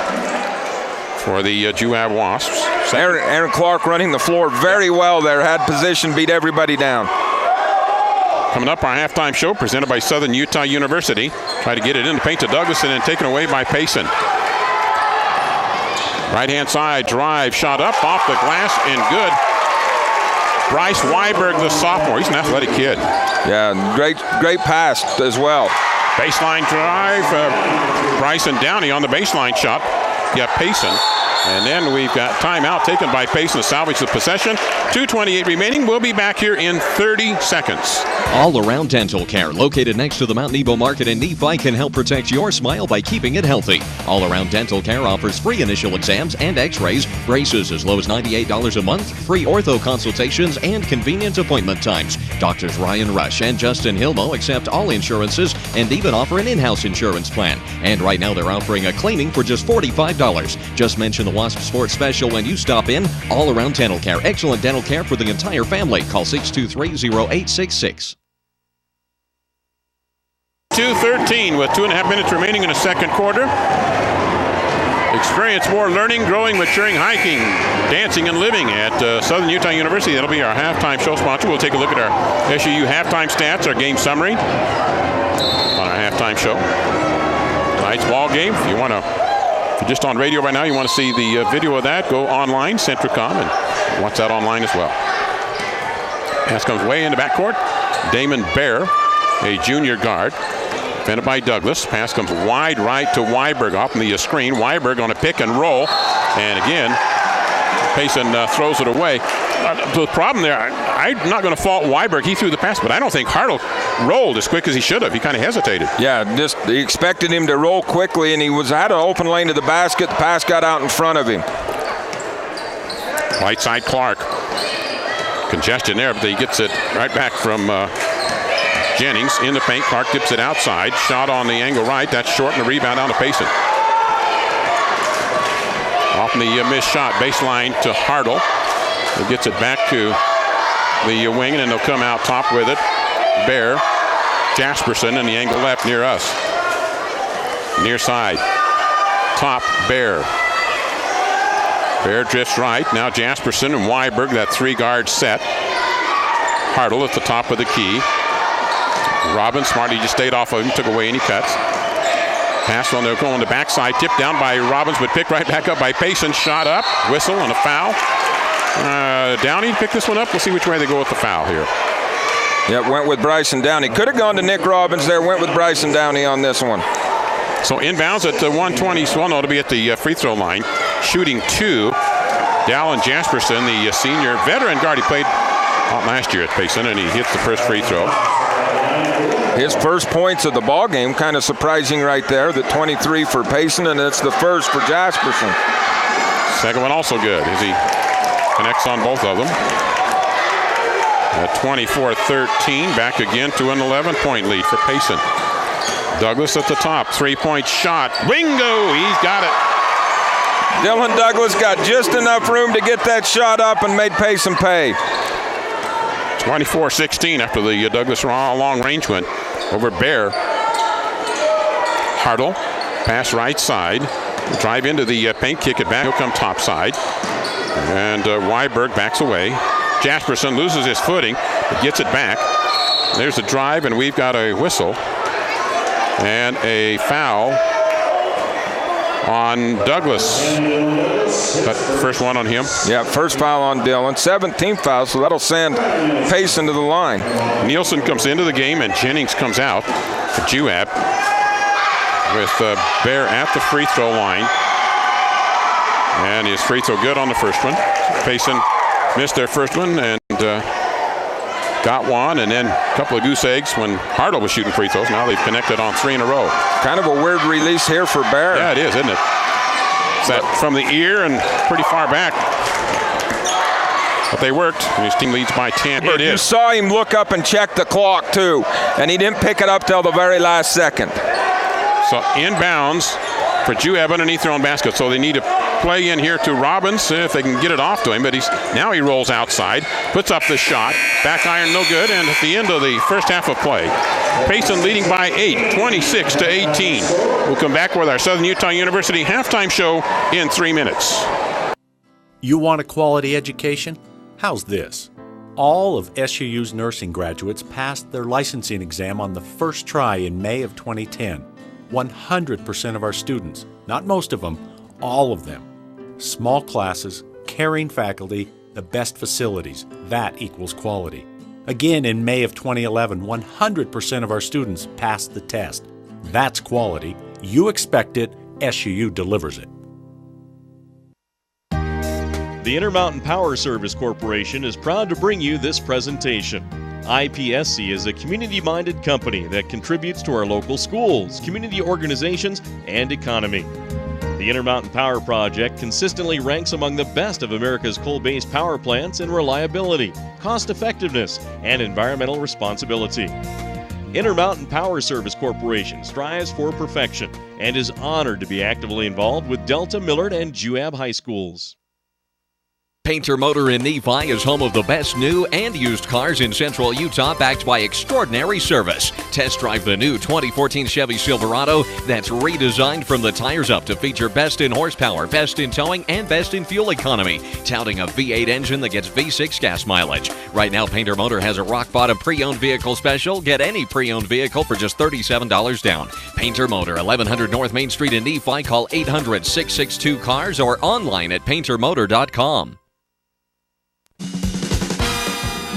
for the Juab Wasps. Aaron Clark running the floor very well there, had position, beat everybody down. Coming up, our halftime show presented by Southern Utah University. Try to get it in the paint to Douglas and then taken away by Payson. Right-hand side drive, shot up off the glass and good. Bryce Weiberg, the sophomore. He's an athletic kid. Yeah, great pass as well. Baseline drive. Bryson Downey on the baseline shot. Yeah, Payson. And then we've got timeout taken by Payson to salvage the possession. 2:28 remaining. We'll be back here in 30 seconds. All Around Dental Care, located next to the Mount Nebo Market in Nephi, can help protect your smile by keeping it healthy. All Around Dental Care offers free initial exams and x-rays, braces as low as $98 a month, free ortho consultations, and convenient appointment times. Doctors Ryan Rush and Justin Hilmo accept all insurances and even offer an in-house insurance plan. And right now they're offering a cleaning for just $45. Just mention the the Wasp Sports Special when you stop in. All Around Dental Care. Excellent dental care for the entire family. Call 623-0866. 2:13 with 2.5 minutes remaining in the second quarter. Experience more learning, growing, maturing, hiking, dancing, and living at Southern Utah University. That'll be our halftime show sponsor. We'll take a look at our SUU halftime stats, our game summary on our halftime show. Tonight's ball game. If you're just on radio right now, you want to see the video of that, go online, Centricom, and watch that online as well. Pass comes way in the backcourt. Damon Bear, a junior guard. Defended by Douglas. Pass comes wide right to Weiberg off the screen. Weiberg on a pick and roll. And again, Payson throws it away. The problem there, I'm not going to fault Weiberg. He threw the pass, but I don't think Hartle rolled as quick as he should have. He kind of hesitated. Yeah, just he expected him to roll quickly, and he had an open lane to the basket. The pass got out in front of him. Right side Clark. Congestion there, but he gets it right back from Jennings in the paint. Clark dips it outside. Shot on the angle right. That's short, and the rebound down to Payson. Off the missed shot. Baseline to Hartle. He gets it back to the wing, and then they'll come out top with it. Bear. Jasperson in the angle left near us. Near side. Top Bear. Bear drifts right. Now Jasperson and Weiberg, that three-guard set. Hartle at the top of the key. Robin Smart, he just stayed off of him, took away any cuts. Pass on, they'll go on the backside, tipped down by Robbins, but picked right back up by Payson. Shot up, whistle and a foul. Downey picked this one up. We'll see which way they go with the foul here. Yeah, went with Bryson Downey. Could have gone to Nick Robbins there, went with Bryson Downey on this one. So inbounds at the 120, well, no, it'll be at the free throw line. Shooting two, Dallin Jasperson, the senior veteran guard. He played last year at Payson, and he hits the first free throw. His first points of the ball game, kind of surprising right there. The 23 for Payson, and it's the first for Jasperson. Second one also good as he connects on both of them. 24-13, back again to an 11-point lead for Payson. Douglas at the top, three-point shot. Bingo! He's got it. Dylan Douglas got just enough room to get that shot up and made Payson pay. 24-16 after the Douglas long range went over Bear. Hartle, pass right side. Drive into the paint, kick it back. He'll come top side. And Weiberg backs away. Jasperson loses his footing, but gets it back. There's a drive, and we've got a whistle. And a foul on Douglas. That first one on him. Yeah, first foul on Dylan. 17th foul, so that'll send Payson to the line. Nielsen comes into the game, and Jennings comes out for Juab. With Bear at the free throw line. And his free throw good on the first one. Payson missed their first one and got one, and then a couple of goose eggs when Hartle was shooting free throws. Now they've connected on three in a row. Kind of a weird release here for Bear. Yeah, it is, isn't it? It's that from the ear and pretty far back. But they worked, and his team leads by 10. It You is. saw him look up and check the clock, too, and he didn't pick it up till the very last second. So inbounds for Juab underneath their own basket. So they need to play in here to Robbins if they can get it off to him. But now he rolls outside, puts up the shot. Back iron, no good. And at the end of the first half of play, Payson leading by 8, 26-18. We'll come back with our Southern Utah University halftime show in 3 minutes. You want a quality education? How's this? All of SUU's nursing graduates passed their licensing exam on the first try in May of 2010. 100% of our students, not most of them, all of them. Small classes, caring faculty, the best facilities. That equals quality. Again, in May of 2011, 100% of our students passed the test. That's quality. You expect it, SUU delivers it. The Intermountain Power Service Corporation is proud to bring you this presentation. IPSC is a community-minded company that contributes to our local schools, community organizations, and economy. The Intermountain Power Project consistently ranks among the best of America's coal-based power plants in reliability, cost-effectiveness, and environmental responsibility. Intermountain Power Service Corporation strives for perfection and is honored to be actively involved with Delta, Millard, and Juab high schools. Painter Motor in Nephi is home of the best new and used cars in Central Utah, backed by extraordinary service. Test drive the new 2014 Chevy Silverado that's redesigned from the tires up to feature best in horsepower, best in towing, and best in fuel economy, touting a V8 engine that gets V6 gas mileage. Right now, Painter Motor has a rock-bottom pre-owned vehicle special. Get any pre-owned vehicle for just $37 down. Painter Motor, 1100 North Main Street in Nephi. Call 800-662-CARS or online at paintermotor.com.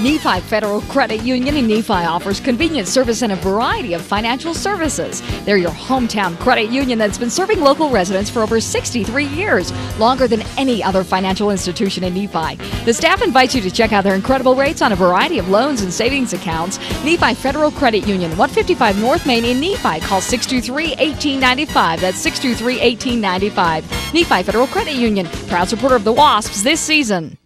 Nephi Federal Credit Union in Nephi offers convenient service and a variety of financial services. They're your hometown credit union that's been serving local residents for over 63 years, longer than any other financial institution in Nephi. The staff invites you to check out their incredible rates on a variety of loans and savings accounts. Nephi Federal Credit Union, 155 North Main in Nephi. Call 623-1895. That's 623-1895. Nephi Federal Credit Union, proud supporter of the Wasps this season.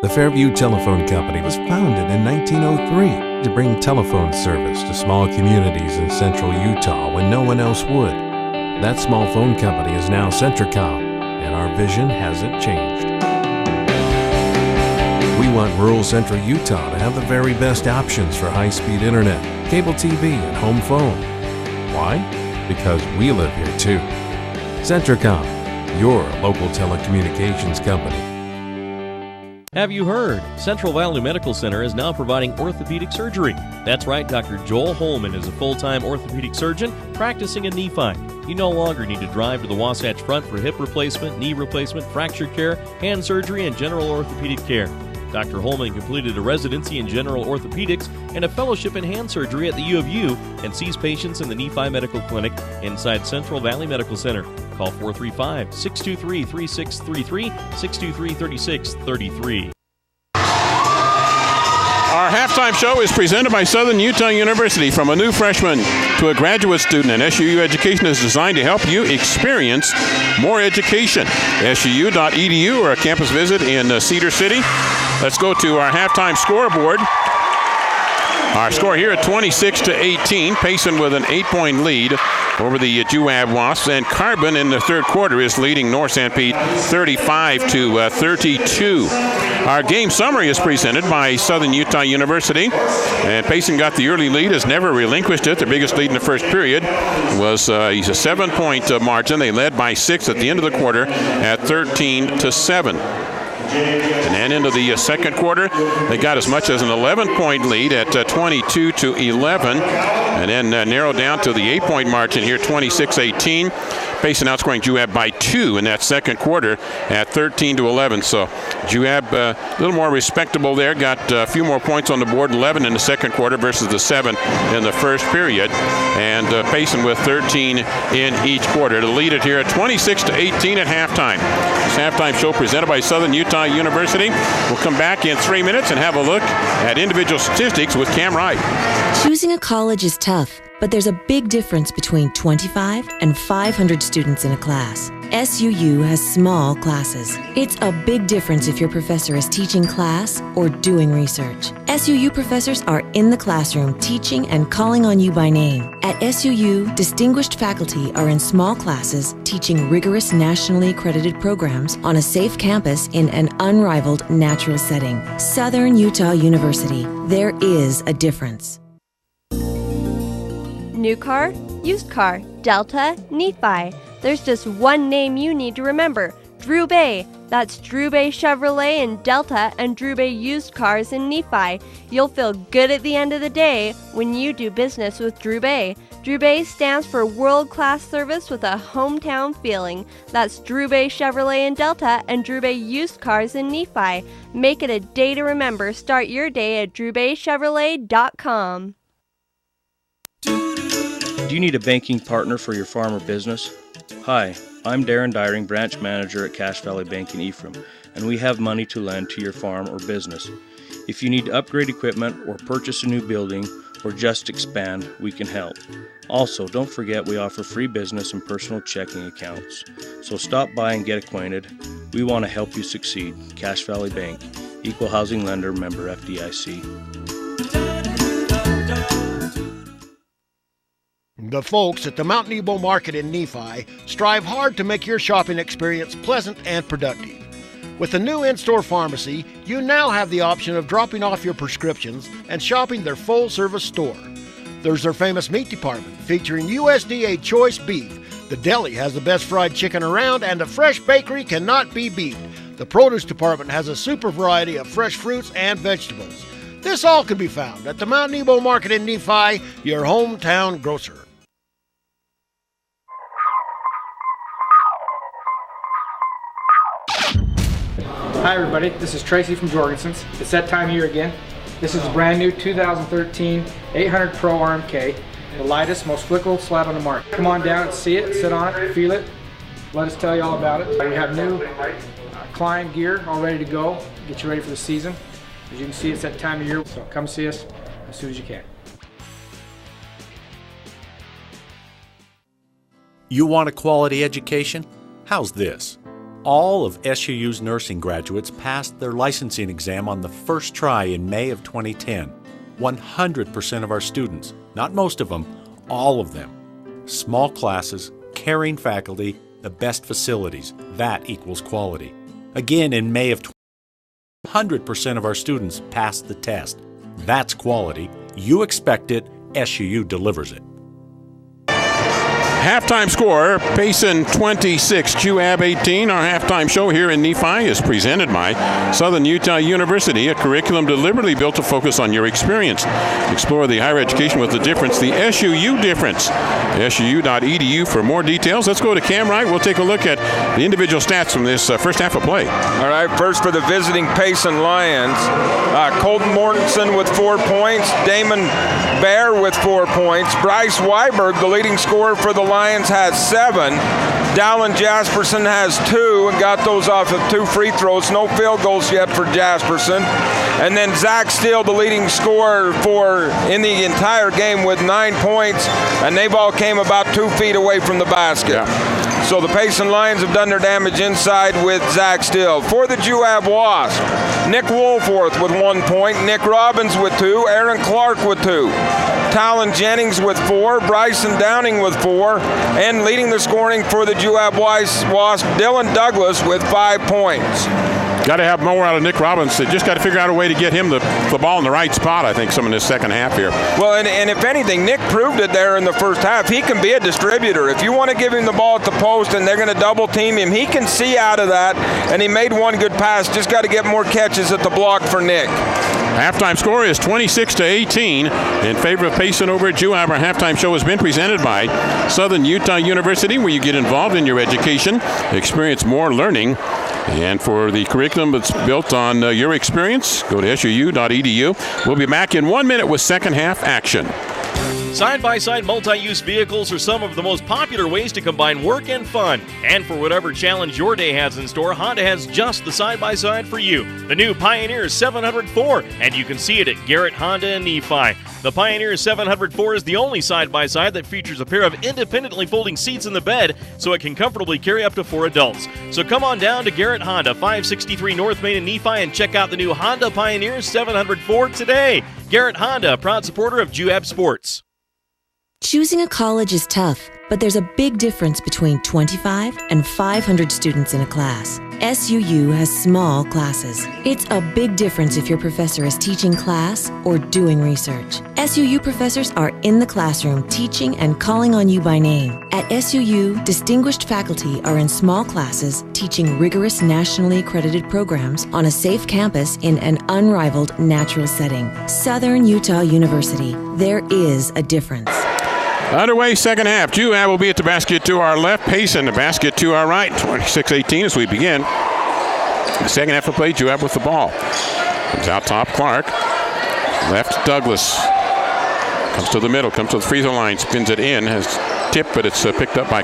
The Fairview Telephone Company was founded in 1903 to bring telephone service to small communities in central Utah when no one else would. That small phone company is now Centricom, and our vision hasn't changed. We want rural central Utah to have the very best options for high-speed internet, cable TV, and home phone. Why? Because we live here too. Centricom, your local telecommunications company. Have you heard? Central Valley Medical Center is now providing orthopedic surgery. That's right, Dr. Joel Holman is a full-time orthopedic surgeon practicing in Nephi. You no longer need to drive to the Wasatch Front for hip replacement, knee replacement, fracture care, hand surgery, and general orthopedic care. Dr. Holman completed a residency in general orthopedics and a fellowship in hand surgery at the U of U and sees patients in the Nephi Medical Clinic inside Central Valley Medical Center. Call 435-623-3633, 623-3633. Our halftime show is presented by Southern Utah University. From a new freshman to a graduate student, and SUU Education is designed to help you experience more education. SUU.edu or a campus visit in Cedar City. Let's go to our halftime scoreboard. Our score here at 26-18. Payson with an 8-point lead over the Juab Wasps, and Carbon in the third quarter is leading North St. Pete 35-32. Our game summary is presented by Southern Utah University, and Payson got the early lead, has never relinquished it. Their biggest lead in the first period was a 7-point margin. They led by 6 at the end of the quarter at 13-7. And then into the second quarter, they got as much as an 11-point lead at 22-11, and then narrowed down to the 8-point margin here, 26-18. Payson outscoring Juab by 2 in that second quarter at 13-11. So Juab a little more respectable there, got a few more points on the board, 11 in the second quarter versus the 7 in the first period. And Payson with 13 in each quarter to lead it here at 26-18 at halftime. This halftime show presented by Southern Utah University. We'll come back in 3 minutes and have a look at individual statistics with Cam Wright. Choosing a college is tough, but there's a big difference between 25 and 500 students in a class. SUU has small classes. It's a big difference if your professor is teaching class or doing research. SUU professors are in the classroom teaching and calling on you by name. At SUU, distinguished faculty are in small classes teaching rigorous nationally accredited programs on a safe campus in an unrivaled natural setting. Southern Utah University. There is a difference. New car, used car, Delta, Nephi. There's just one name you need to remember, Drew Bay. That's Drew Bay Chevrolet in Delta and Drew Bay Used Cars in Nephi. You'll feel good at the end of the day when you do business with Drew Bay. Drew Bay stands for world-class service with a hometown feeling. That's Drew Bay Chevrolet in Delta and Drew Bay Used Cars in Nephi. Make it a day to remember. Start your day at drewbaychevrolet.com. Do you need a banking partner for your farm or business? Hi, I'm Darren Dyring, branch manager at Cache Valley Bank in Ephraim, and we have money to lend to your farm or business. If you need to upgrade equipment or purchase a new building or just expand, we can help. Also, don't forget we offer free business and personal checking accounts. So stop by and get acquainted. We want to help you succeed. Cache Valley Bank, Equal Housing Lender, member FDIC. The folks at the Mount Nebo Market in Nephi strive hard to make your shopping experience pleasant and productive. With the new in-store pharmacy, you now have the option of dropping off your prescriptions and shopping their full-service store. There's their famous meat department featuring USDA choice beef. The deli has the best fried chicken around, and the fresh bakery cannot be beat. The produce department has a super variety of fresh fruits and vegetables. This all can be found at the Mount Nebo Market in Nephi, your hometown grocer. Hi everybody, this is Tracy from Jorgensen's. It's that time of year again. This is the brand new 2013 800 Pro RMK, the lightest, most flickable sled on the market. Come on down and see it, sit on it, feel it. Let us tell you all about it. We have new climb gear all ready to go, get you ready for the season. As you can see, it's that time of year, so come see us as soon as you can. You want a quality education? How's this? All of SUU's nursing graduates passed their licensing exam on the first try in May of 2010. 100% of our students, not most of them, all of them. Small classes, caring faculty, the best facilities, that equals quality. Again, in May of 100% of our students passed the test. That's quality. You expect it, SUU delivers it. Halftime score, Payson 26, Juab 18. Our halftime show here in Nephi is presented by Southern Utah University, a curriculum deliberately built to focus on your experience. Explore the higher education with the difference, the SUU difference. SUU.edu for more details. Let's go to Cam Wright. We'll take a look at the individual stats from this first half of play. All right, first for the visiting Payson Lions, Colton Mortensen with 4 points, Damon Bear with 4 points, Bryce Weiberg, the leading scorer for the Lions, has 7. Dallin Jasperson has 2 and got those off of 2 free throws. No field goals yet for Jasperson. And then Zach Steele, the leading scorer in the entire game, with 9 points, and they all came about 2 feet away from the basket. Yeah. So the Payson Lions have done their damage inside with Zach Steele. For the Juab Wasps, Nick Woolforth with 1 point, Nick Robbins with 2, Aaron Clark with 2, Talon Jennings with 4, Bryson Downing with 4, and leading the scoring for the Juab Wasps, Dylan Douglas with 5 points. Got to have more out of Nick Robbins. They just got to figure out a way to get him the ball in the right spot, I think, some in this second half here. Well, and if anything, Nick proved it there in the first half. He can be a distributor. If you want to give him the ball at the post and they're going to double team him, he can see out of that, and he made one good pass. Just got to get more catches at the block for Nick. Halftime score is 26-18 in favor of Payson over at Juab. Our halftime show has been presented by Southern Utah University, where you get involved in your education, experience more learning. And for the curriculum that's built on your experience, go to SUU.edu. We'll be back in 1 minute with second half action. Side-by-side multi-use vehicles are some of the most popular ways to combine work and fun. And for whatever challenge your day has in store, Honda has just the side-by-side for you. The new Pioneer 704, and you can see it at Garrett Honda in Nephi. The Pioneer 704 is the only side-by-side that features a pair of independently folding seats in the bed, so it can comfortably carry up to 4 adults. So come on down to Garrett Honda, 563 North Main in Nephi, and check out the new Honda Pioneer 704 today. Garrett Honda, a proud supporter of Juab Sports. Choosing a college is tough, but there's a big difference between 25 and 500 students in a class. SUU has small classes. It's a big difference if your professor is teaching class or doing research. SUU professors are in the classroom teaching and calling on you by name. At SUU, distinguished faculty are in small classes teaching rigorous nationally accredited programs on a safe campus in an unrivaled natural setting. Southern Utah University. There is a difference. Underway second half. Juab will be at the basket to our left. Payson, the basket to our right. 26-18 as we begin. The second half of play, Juab with the ball. Comes out top, Clark. Left, Douglas. Comes to the middle, comes to the free throw line, spins it in. Has tipped, but it's picked up by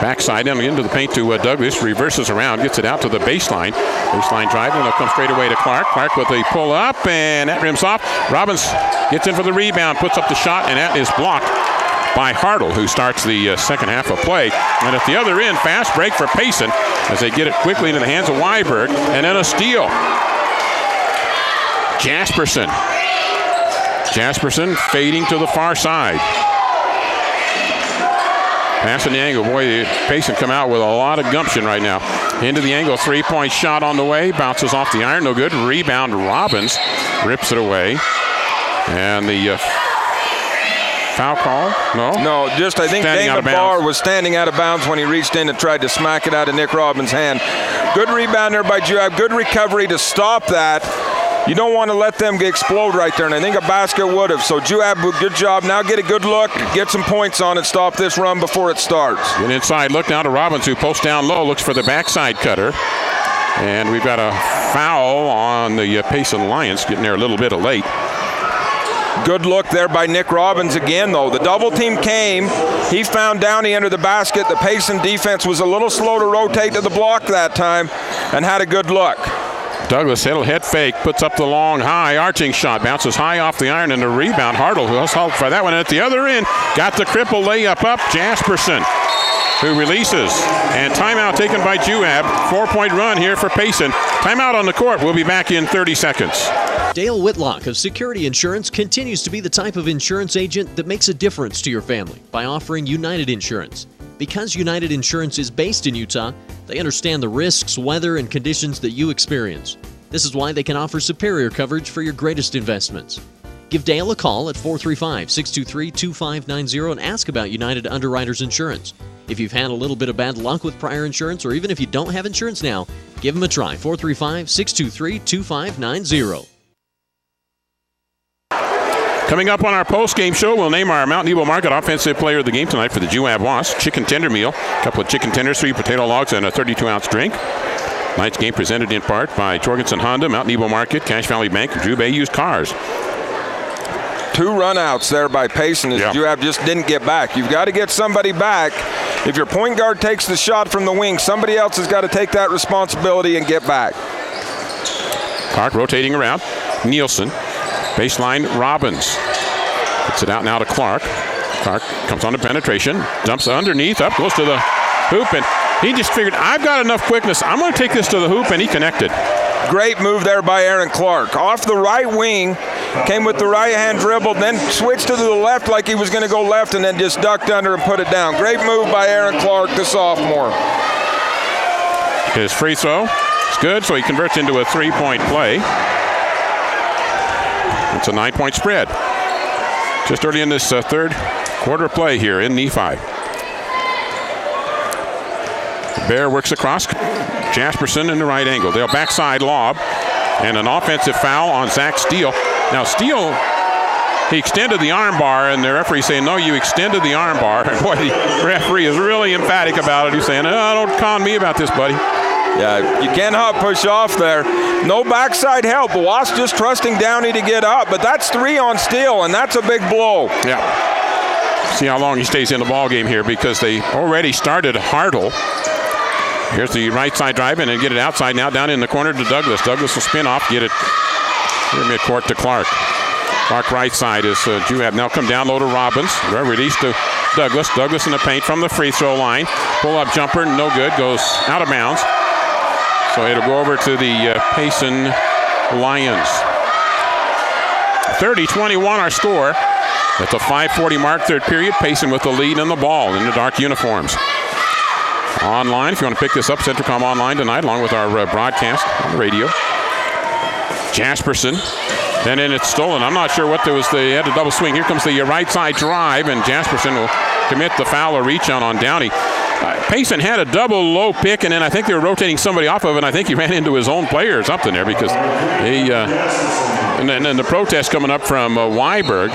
backside down into the paint to Douglas. Reverses around, gets it out to the baseline. Baseline driving, it'll come straight away to Clark. Clark with a pull up, and that rims off. Robbins gets in for the rebound, puts up the shot, and that is blocked by Hartle, who starts the second half of play. And at the other end, fast break for Payson as they get it quickly into the hands of Weiberg, and then a steal. Jasperson fading to the far side. Passing the angle. Boy, Payson come out with a lot of gumption right now. Into the angle. 3-point shot on the way. Bounces off the iron. No good. Rebound. Robbins rips it away. And the foul call? No, just I think Damon Barr was standing out of bounds when he reached in and tried to smack it out of Nick Robbins' hand. Good rebound there by Juab. Good recovery to stop that. You don't want to let them explode right there, and I think a basket would have. So Juab, good job. Now get a good look, get some points on it, stop this run before it starts. Good inside look now to Robbins, who posts down low, looks for the backside cutter. And we've got a foul on the Payson Lions, getting there a little bit late. Good look there by Nick Robbins again, though. The double team came. He found Downey under the basket. The Payson defense was a little slow to rotate to the block that time and had a good look. Douglas, head fake, puts up the long, high, arching shot, bounces high off the iron, and a rebound. Hartle, who was held for that one at the other end, got the cripple layup up. Jasperson, who releases, and timeout taken by Juab. 4-point run here for Payson. Timeout on the court. We'll be back in 30 seconds. Dale Whitlock of Security Insurance continues to be the type of insurance agent that makes a difference to your family by offering United Insurance. Because United Insurance is based in Utah, they understand the risks, weather, and conditions that you experience. This is why they can offer superior coverage for your greatest investments. Give Dale a call at 435-623-2590 and ask about United Underwriters Insurance. If you've had a little bit of bad luck with prior insurance, or even if you don't have insurance now, give them a try. 435-623-2590. Coming up on our post-game show, we'll name our Mount Nebo Market Offensive Player of the Game tonight for the Juab Wasps. Chicken tender meal, a couple of chicken tenders, 3 potato logs, and a 32-ounce drink. Tonight's game presented in part by Jorgensen Honda, Mount Nebo Market, Cache Valley Bank, and Drew Bay Used Cars. 2 runouts there by Payson as Juab just didn't get back. You've got to get somebody back. If your point guard takes the shot from the wing, somebody else has got to take that responsibility and get back. Clark rotating around. Nielsen. Baseline, Robbins. Puts it out now to Clark. Clark comes on to penetration. Dumps underneath. Up, goes to the hoop. And he just figured, I've got enough quickness. I'm going to take this to the hoop. And he connected. Great move there by Aaron Clark. Off the right wing. Came with the right hand dribble. Then switched to the left like he was going to go left. And then just ducked under and put it down. Great move by Aaron Clark, the sophomore. His free throw is good. So he converts into a 3-point play. It's a 9-point spread. Just early in this third quarter play here in Nephi. Bear works across. Jasperson in the right angle. They'll backside lob. And an offensive foul on Zach Steele. Now Steele, he extended the arm bar, and the referee saying, no, you extended the arm bar. And boy, the referee is really emphatic about it. He's saying, don't con me about this, buddy. Yeah, you cannot push off there. No backside help. The Wasps just trusting Downey to get up, but that's 3 on Steele, and that's a big blow. Yeah. See how long he stays in the ball game here, because they already started Hartle. Here's the right side drive in and get it outside now down in the corner to Douglas. Douglas will spin off, get it here midcourt to Clark. Clark right side is Juab. Now come down low to Robbins. Release to Douglas. Douglas in the paint from the free throw line. Pull up jumper, no good. Goes out of bounds. So it'll go over to the Payson Lions. 30-21 our score. At the 5:40 mark, third period. Payson with the lead and the ball in the dark uniforms. Online, if you want to pick this up, Centricom Online tonight, along with our broadcast on the radio. Jasperson. And then it's stolen. I'm not sure what there was. They had a double swing. Here comes the right side drive, and Jasperson will commit the foul or reach on Downey. Payson had a double low pick, and then I think they were rotating somebody off of it, and I think he ran into his own player or something there, because he and then the protest coming up from Weiberg.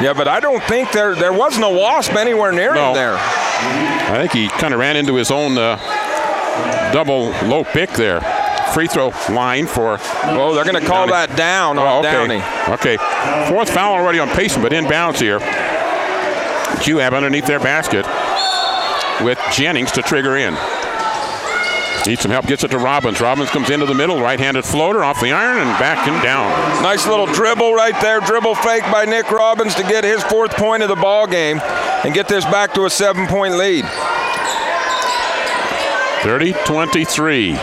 Yeah, but I don't think there was no Wasp anywhere near him there. I think he kind of ran into his own double low pick there. Free throw line for... Oh, they're going to call Downey. that down on Downey. Okay. 4th foul already on Payson, but inbounds here. Juab underneath their basket with Jennings to trigger in. Needs some help, gets it to Robbins. Robbins comes into the middle, right-handed floater off the iron and back and down. Nice little dribble right there, dribble fake by Nick Robbins to get his 4th point of the ball game and get this back to a 7-point lead. 30-23.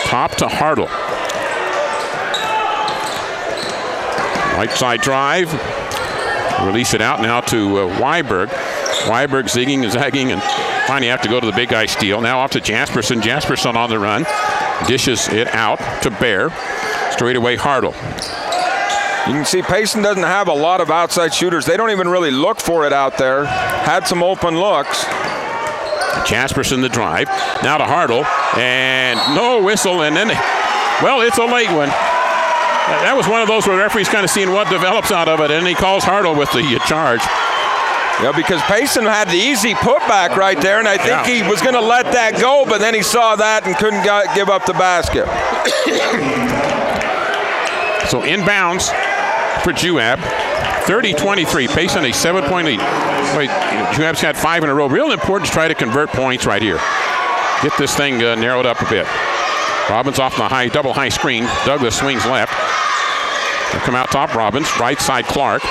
Top to Hartle. Right side drive. Release it out now to Weiberg. Weiberg zigging and zagging, and finally have to go to the big guy steal. Now off to Jasperson. Jasperson on the run. Dishes it out to Bear. Straight away Hartle. You can see Payson doesn't have a lot of outside shooters. They don't even really look for it out there. Had some open looks. Jasperson the drive. Now to Hartle. And no whistle. And then, well, it's a late one. That was one of those where the referee's kind of seeing what develops out of it. And he calls Hartle with the charge. Yeah, because Payson had the easy putback right there, and I think he was going to let that go, but then he saw that and couldn't give up the basket. So inbounds for Juab. 30-23. Payson a 7-point lead. Wait, Juab's had 5 in a row. Real important to try to convert points right here. Get this thing narrowed up a bit. Robbins off the double high screen. Douglas swings left. They'll come out top. Robbins. Right side Clark.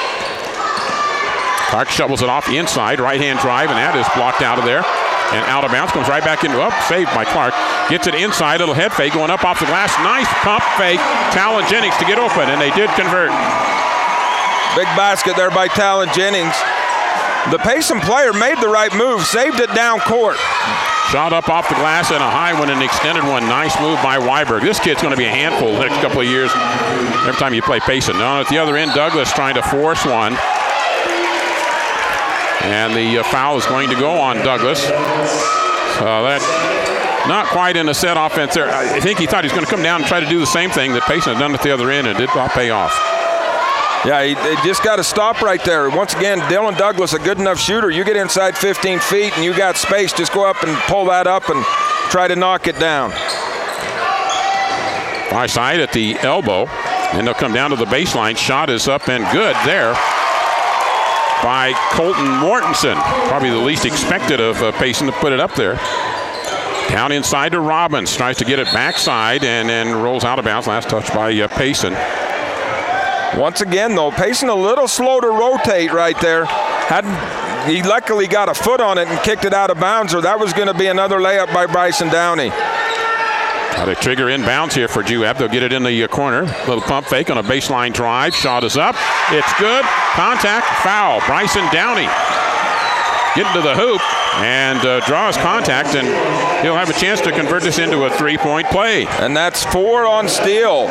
Clark shovels it off inside. Right-hand drive, and that is blocked out of there. And out of bounds. Comes right back into saved by Clark. Gets it inside. Little head fake going up off the glass. Nice pump fake. Talon Jennings to get open, and they did convert. Big basket there by Talon Jennings. The Payson player made the right move. Saved it down court. Shot up off the glass and a high one, an extended one. Nice move by Weiberg. This kid's going to be a handful the next couple of years every time you play Payson. Now at the other end, Douglas trying to force one. And the foul is going to go on Douglas. So that not quite in a set offense there. I think he thought he was going to come down and try to do the same thing that Payson had done at the other end, and it did not pay off. Yeah, he just got to stop right there. Once again, Dylan Douglas, a good enough shooter. You get inside 15 feet and you got space, just go up and pull that up and try to knock it down. Far side at the elbow, and they'll come down to the baseline. Shot is up and good there by Colton Mortensen. Probably the least expected of Payson to put it up there. Down inside to Robbins. Tries to get it backside and then rolls out of bounds. Last touch by Payson. Once again, though, Payson a little slow to rotate right there. He luckily got a foot on it and kicked it out of bounds, or that was going to be another layup by Bryson Downey. Got a trigger inbounds here for Juab. They'll get it in the corner. Little pump fake on a baseline drive. Shot is up. It's good. Contact, foul. Bryson Downey getting to the hoop and draws contact, and he'll have a chance to convert this into a 3-point play. And that's 4 on Steele.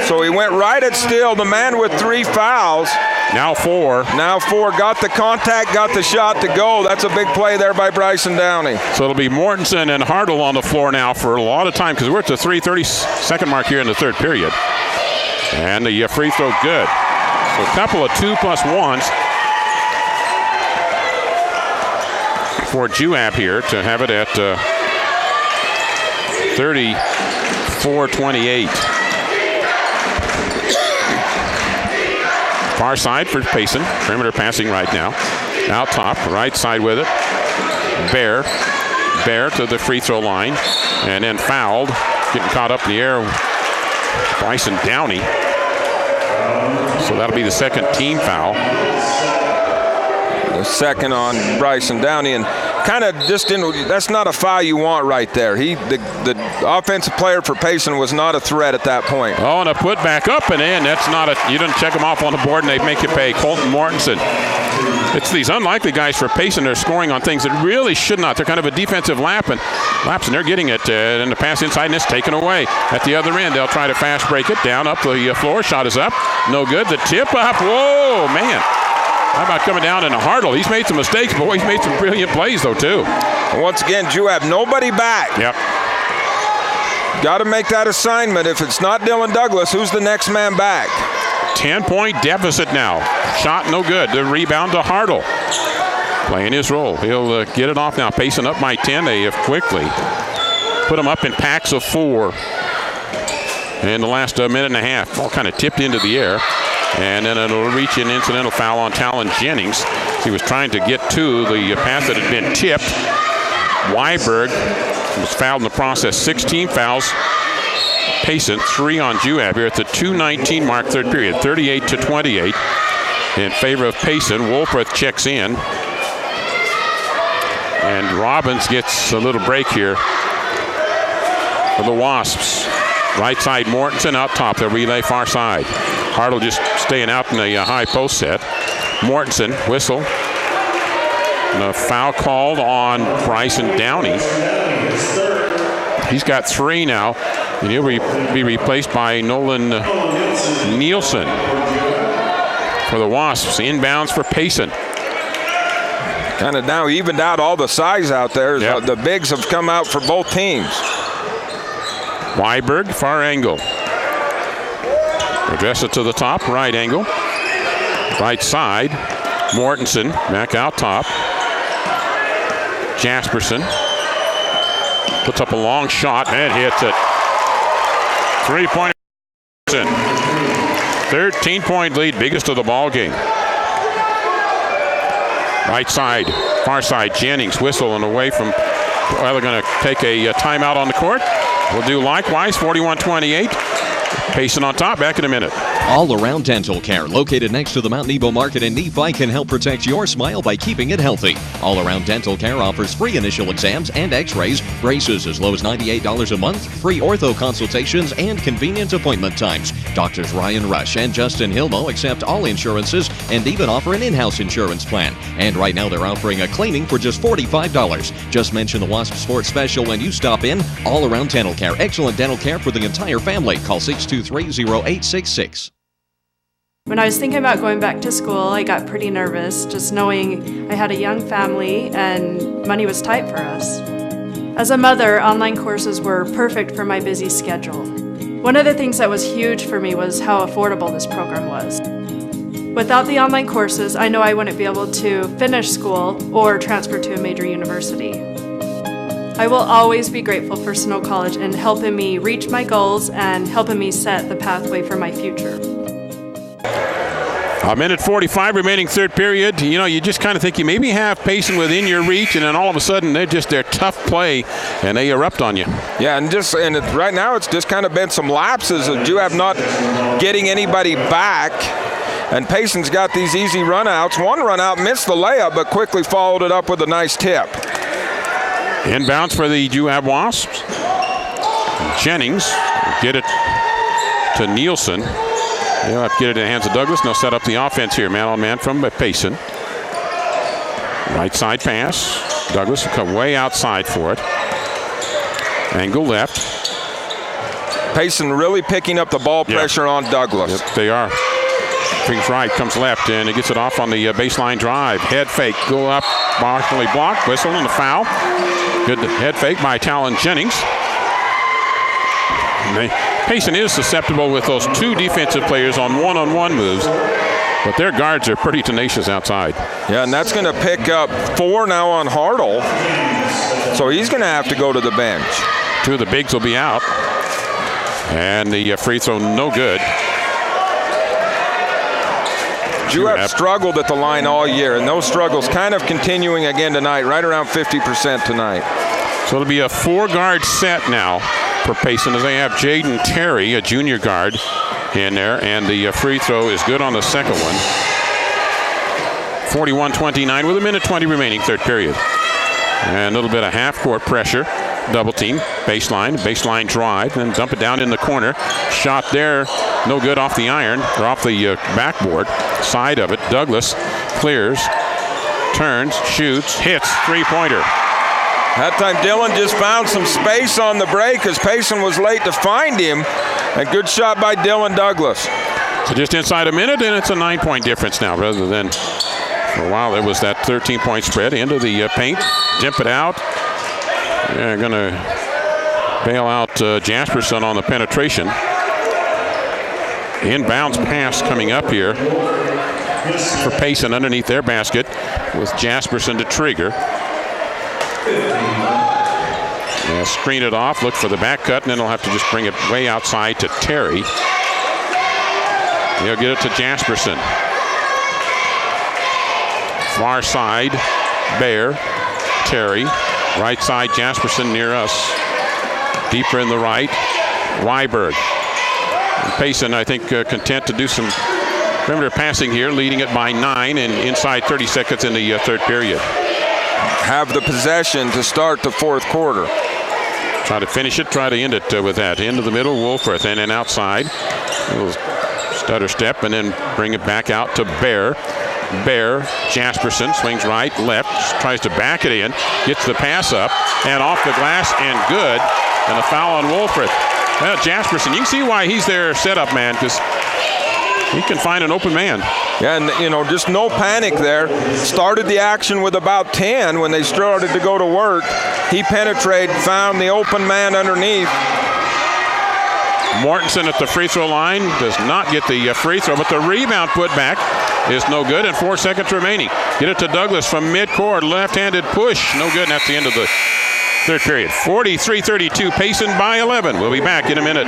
So he went right at Steele, the man with 3 fouls. Now 4. Now 4. Got the contact, got the shot to go. That's a big play there by Bryson Downey. So it'll be Mortensen and Hartle on the floor now for a lot of time, because we're at the 3:30 mark here in the third period. And the free throw good. So a couple of 2+1s for Juab here to have it at 34-28. Far side for Payson. Perimeter passing right now. Out top, right side with it. Bear to the free throw line. And then fouled. Getting caught up in the air. Bryson Downey. So that'll be the second team foul. The second on Bryson Downey, and kind of just that's not a foul you want right there. The offensive player for Payson was not a threat at that point. Oh, and a put back up and in. That's not you didn't check them off on the board and they make you pay. Colton Mortensen. It's these unlikely guys for Payson. They're scoring on things that really should not. They're kind of a defensive laps, and they're getting it. And the pass inside, and it's taken away. At the other end, they'll try to fast break it. Down up the floor. Shot is up. No good. The tip up. Whoa, man. How about coming down in a Hartle? He's made some mistakes, but he's made some brilliant plays, though, too. And once again, Juab, nobody back. Yep. Got to make that assignment. If it's not Dylan Douglas, who's the next man back? 10-point deficit now. Shot no good. The rebound to Hartle. Playing his role. He'll get it off now. Payson up by 10. They have quickly put them up in packs of 4 in the last minute and a half. Ball kind of tipped into the air. And then it'll reach an incidental foul on Talon Jennings. He was trying to get to the pass that had been tipped. Weiberg was fouled in the process. 16 fouls. Payson, 3 on Juab here at the 2:19 mark, third period. 38-28 in favor of Payson. Wolfrith checks in. And Robbins gets a little break here for the Wasps. Right side, Mortensen out top. They'll relay far side. Hartle just staying out in the high post set. Mortensen, whistle. And a foul called on Bryson Downey. He's got 3 now, and he'll be replaced by Nolan Nielsen for the Wasps. Inbounds for Payson. Kind of now evened out all the size out there. Yep. The bigs have come out for both teams. Weiberg, far angle. Address it to the top, right angle. Right side. Mortensen back out top. Jasperson puts up a long shot and hits it. 3-point. 13-point lead, biggest of the ball game. Right side, far side, Jennings whistling away from, well, they're going to take a timeout on the court. We'll do likewise, 41-28. Payson on top, back in a minute. All Around Dental Care, located next to the Mount Nebo Market in Nephi, can help protect your smile by keeping it healthy. All Around Dental Care offers free initial exams and x-rays, braces as low as $98 a month, free ortho consultations, and convenient appointment times. Doctors Ryan Rush and Justin Hilmo accept all insurances and even offer an in-house insurance plan. And right now they're offering a cleaning for just $45. Just mention the Wasp Sports Special when you stop in. All Around Dental Care, excellent dental care for the entire family. Call 623-0866. When I was thinking about going back to school, I got pretty nervous, just knowing I had a young family and money was tight for us. As a mother, online courses were perfect for my busy schedule. One of the things that was huge for me was how affordable this program was. Without the online courses, I know I wouldn't be able to finish school or transfer to a major university. I will always be grateful for Snow College in helping me reach my goals and helping me set the pathway for my future. A minute 45 remaining third period. You know, you just kind of think you maybe have Payson within your reach, and then all of a sudden they're tough play, and they erupt on you. Yeah, and right now it's just kind of been some lapses of Juab not getting anybody back. And Payson's got these easy runouts. One runout missed the layup, but quickly followed it up with a nice tip. Inbounds for the Juab Wasps. Jennings get it to Nielsen. They'll have to get it in the hands of Douglas, and they'll set up the offense here. Man-on-man from Payson. Right side pass. Douglas will come way outside for it. Angle left. Payson really picking up the ball pressure on Douglas. Yep, they are. Swings right, comes left, and he gets it off on the baseline drive. Head fake, go up, partially blocked. Whistle and a foul. Good head fake by Talon Jennings. Payson is susceptible with those 2 defensive players on one-on-one moves, but their guards are pretty tenacious outside. Yeah, and that's going to pick up 4 now on Hartle, so he's going to have to go to the bench. 2 of the bigs will be out, and the free throw no good. Juab struggled at the line all year, and those struggles kind of continuing again tonight, right around 50% tonight. So it'll be a 4-guard set now for Payson, as they have Jaden Terry, a junior guard, in there, and the free throw is good on the second one. 41-29 with a minute 20 remaining, third period. And a little bit of half-court pressure, double team, baseline drive, and dump it down in the corner. Shot there, no good off the iron, or off the backboard side of it. Douglas clears, turns, shoots, hits, three-pointer. That time Dylan just found some space on the break as Payson was late to find him. A good shot by Dylan Douglas. So just inside a minute, and it's a 9-point difference now, rather than for a while there was that 13-point spread into the paint. Dimp it out. They're going to bail out Jasperson on the penetration. Inbounds pass coming up here for Payson underneath their basket with Jasperson to trigger. Yeah, screen it off, look for the back cut, and then they'll have to just bring it way outside to Terry. He'll get it to Jasperson. Far side, Bear, Terry. Right side, Jasperson near us. Deeper in the right, Weiberg. And Payson, I think, content to do some perimeter passing here, leading it by 9 and inside 30 seconds in the third period. Have the possession to start the fourth quarter. Try to finish it, try to end it with that. Into the middle, Wolforth, and then outside. A little stutter step, and then bring it back out to Bear. Bear. Jasperson swings right, left, tries to back it in, gets the pass up, and off the glass, and good. And a foul on Wolford. Well, Jasperson, you can see why he's their setup man, because he can find an open man. Yeah, and just no panic there. Started the action with about 10 when they started to go to work. He penetrated, found the open man underneath. Mortensen at the free throw line does not get the free throw, but the rebound put back is no good, and 4 seconds remaining. Get it to Douglas from midcourt, left-handed push, no good, and that's the end of the third period. 43-32, Payson by 11. We'll be back in a minute.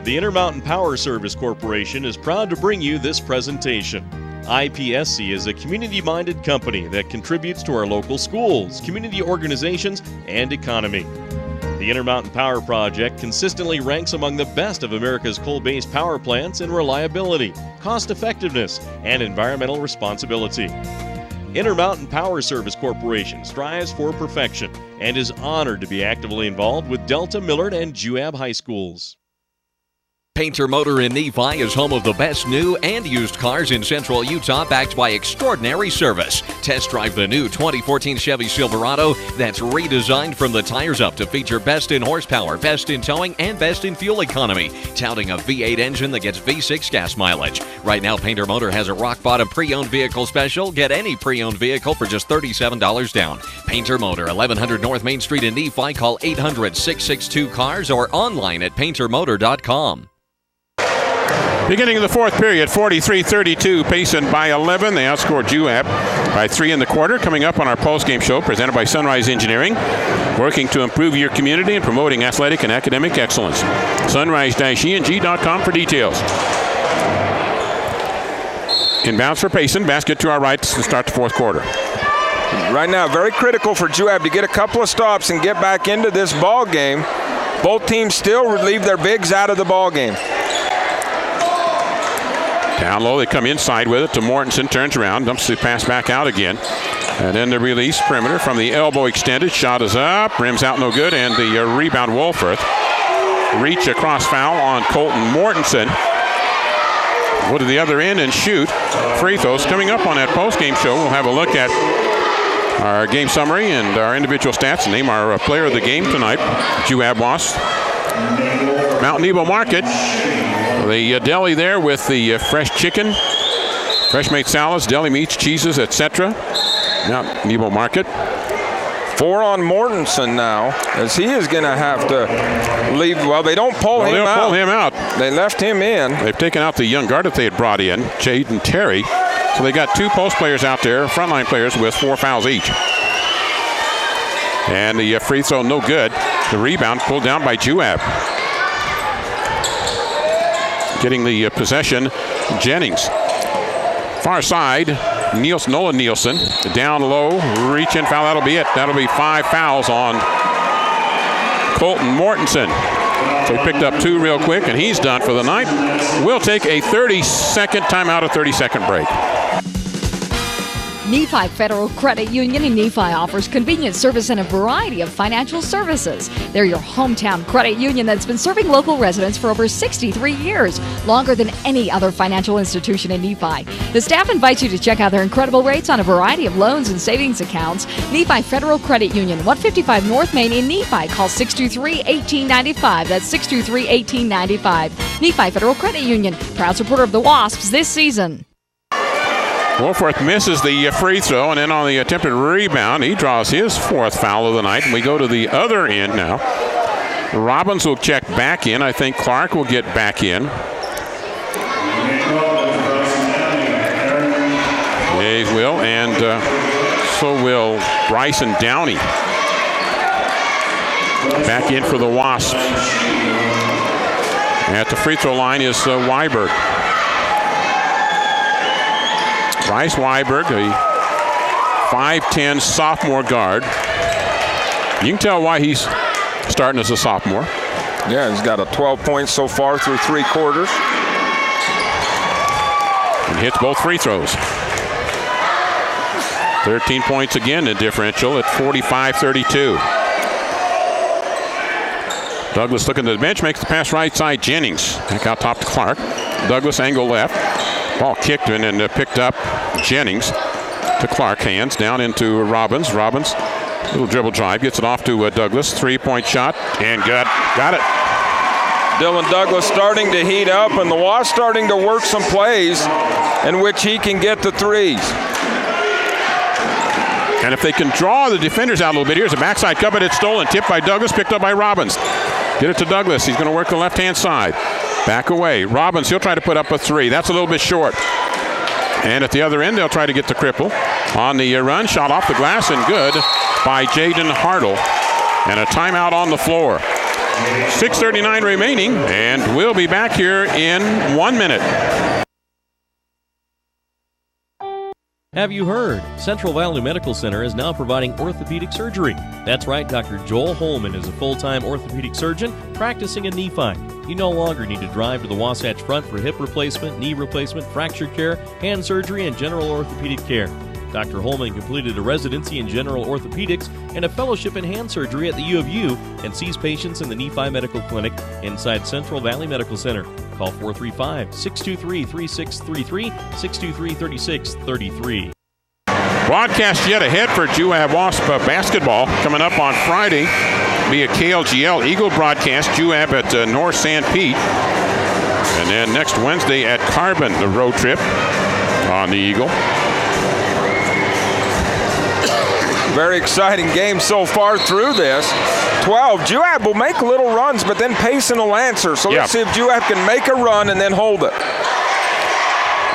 The Intermountain Power Service Corporation is proud to bring you this presentation. IPSC is a community-minded company that contributes to our local schools, community organizations, and economy. The Intermountain Power Project consistently ranks among the best of America's coal-based power plants in reliability, cost-effectiveness, and environmental responsibility. Intermountain Power Service Corporation strives for perfection and is honored to be actively involved with Delta, Millard, and Juab high schools. Painter Motor in Nephi is home of the best new and used cars in Central Utah, backed by extraordinary service. Test drive the new 2014 Chevy Silverado that's redesigned from the tires up to feature best in horsepower, best in towing, and best in fuel economy, touting a V8 engine that gets V6 gas mileage. Right now, Painter Motor has a rock-bottom pre-owned vehicle special. Get any pre-owned vehicle for just $37 down. Painter Motor, 1100 North Main Street in Nephi. Call 800-662-CARS or online at paintermotor.com. Beginning of the fourth period, 43-32, Payson by 11. They outscored Juab by 3 in the quarter. Coming up on our postgame show, presented by Sunrise Engineering, working to improve your community and promoting athletic and academic excellence. Sunrise-eng.com for details. Inbounds for Payson. Basket to our right to start the fourth quarter. Right now, very critical for Juab to get a couple of stops and get back into this ball game. Both teams still leave their bigs out of the ball game. Down low, they come inside with it to Mortensen, turns around, dumps the pass back out again. And then the release, perimeter from the elbow extended, shot is up, rims out no good, and the rebound, Wolford. Reach across foul on Colton Mortensen. Go to the other end and shoot. Free throws coming up on that post-game show. We'll have a look at our game summary and our individual stats. Name our player of the game tonight, Juab Wasps. Mount Nebo Market. The deli there with the fresh chicken, fresh made salads, deli meats, cheeses, etc. Mount Nebo Market. 4 on Mortensen now, as he is going to have to leave. Well, they don't pull him out. They don't pull him out. They left him in. They've taken out the young guard that they had brought in, Jade and Terry. So they got 2 post players out there, frontline players with 4 fouls each. And the free throw no good. The rebound pulled down by Juab. Getting the possession, Jennings. Far side, Nolan Nielsen. Down low, reach in foul, that'll be it. That'll be 5 fouls on Colton Mortensen. So he picked up 2 real quick, and he's done for the night. We'll take a 30-second timeout, a 30-second break. Nephi Federal Credit Union in Nephi offers convenient service and a variety of financial services. They're your hometown credit union that's been serving local residents for over 63 years, longer than any other financial institution in Nephi. The staff invites you to check out their incredible rates on a variety of loans and savings accounts. Nephi Federal Credit Union, 155 North Main in Nephi. Call 623-1895. That's 623-1895. Nephi Federal Credit Union, proud supporter of the Wasps this season. Wolford misses the free throw, and then on the attempted rebound, he draws his 4th foul of the night. And we go to the other end now. Robbins will check back in. I think Clark will get back in. Yeah, he will, and so will Bryson Downey. Back in for the Wasps. At the free throw line is Weiberg. Bryce Weiberg, a 5'10" sophomore guard. You can tell why he's starting as a sophomore. Yeah, he's got a 12 points so far through 3 quarters. And hits both free throws. 13 points again in differential at 45-32. Douglas looking to the bench, makes the pass right side, Jennings. Back out top to Clark. Douglas angle left. Ball kicked in and picked up. Jennings to Clark. Hands down into Robbins. Robbins, little dribble drive, gets it off to Douglas. 3-point shot, and good. Got it. Dylan Douglas starting to heat up, and the Wasps starting to work some plays in which he can get the threes. And if they can draw the defenders out a little bit, here's a backside cut, but it's stolen. Tipped by Douglas, picked up by Robbins. Get it to Douglas. He's going to work the left-hand side. Back away. Robbins, he'll try to put up a three. That's a little bit short. And at the other end, they'll try to get the cripple. On the run, shot off the glass, and good by Jaden Hartle. And a timeout on the floor. 6:39 remaining, and we'll be back here in 1 minute. Have you heard? Central Valley Medical Center is now providing orthopedic surgery. That's right, Dr. Joel Holman is a full-time orthopedic surgeon practicing in Nephi. You no longer need to drive to the Wasatch Front for hip replacement, knee replacement, fracture care, hand surgery, and general orthopedic care. Dr. Holman completed a residency in general orthopedics and a fellowship in hand surgery at the U of U and sees patients in the Nephi Medical Clinic inside Central Valley Medical Center. Call 435-623-3633, 623-3633. Broadcast yet ahead for Juab Wasp basketball. Coming up on Friday, be a KLGL Eagle broadcast, Juab at North St. Pete. And then next Wednesday at Carbon, the road trip on the Eagle. Very exciting game so far through this. 12. Juab will make little runs, but then Payson will answer. So let's see if Juab can make a run and then hold it.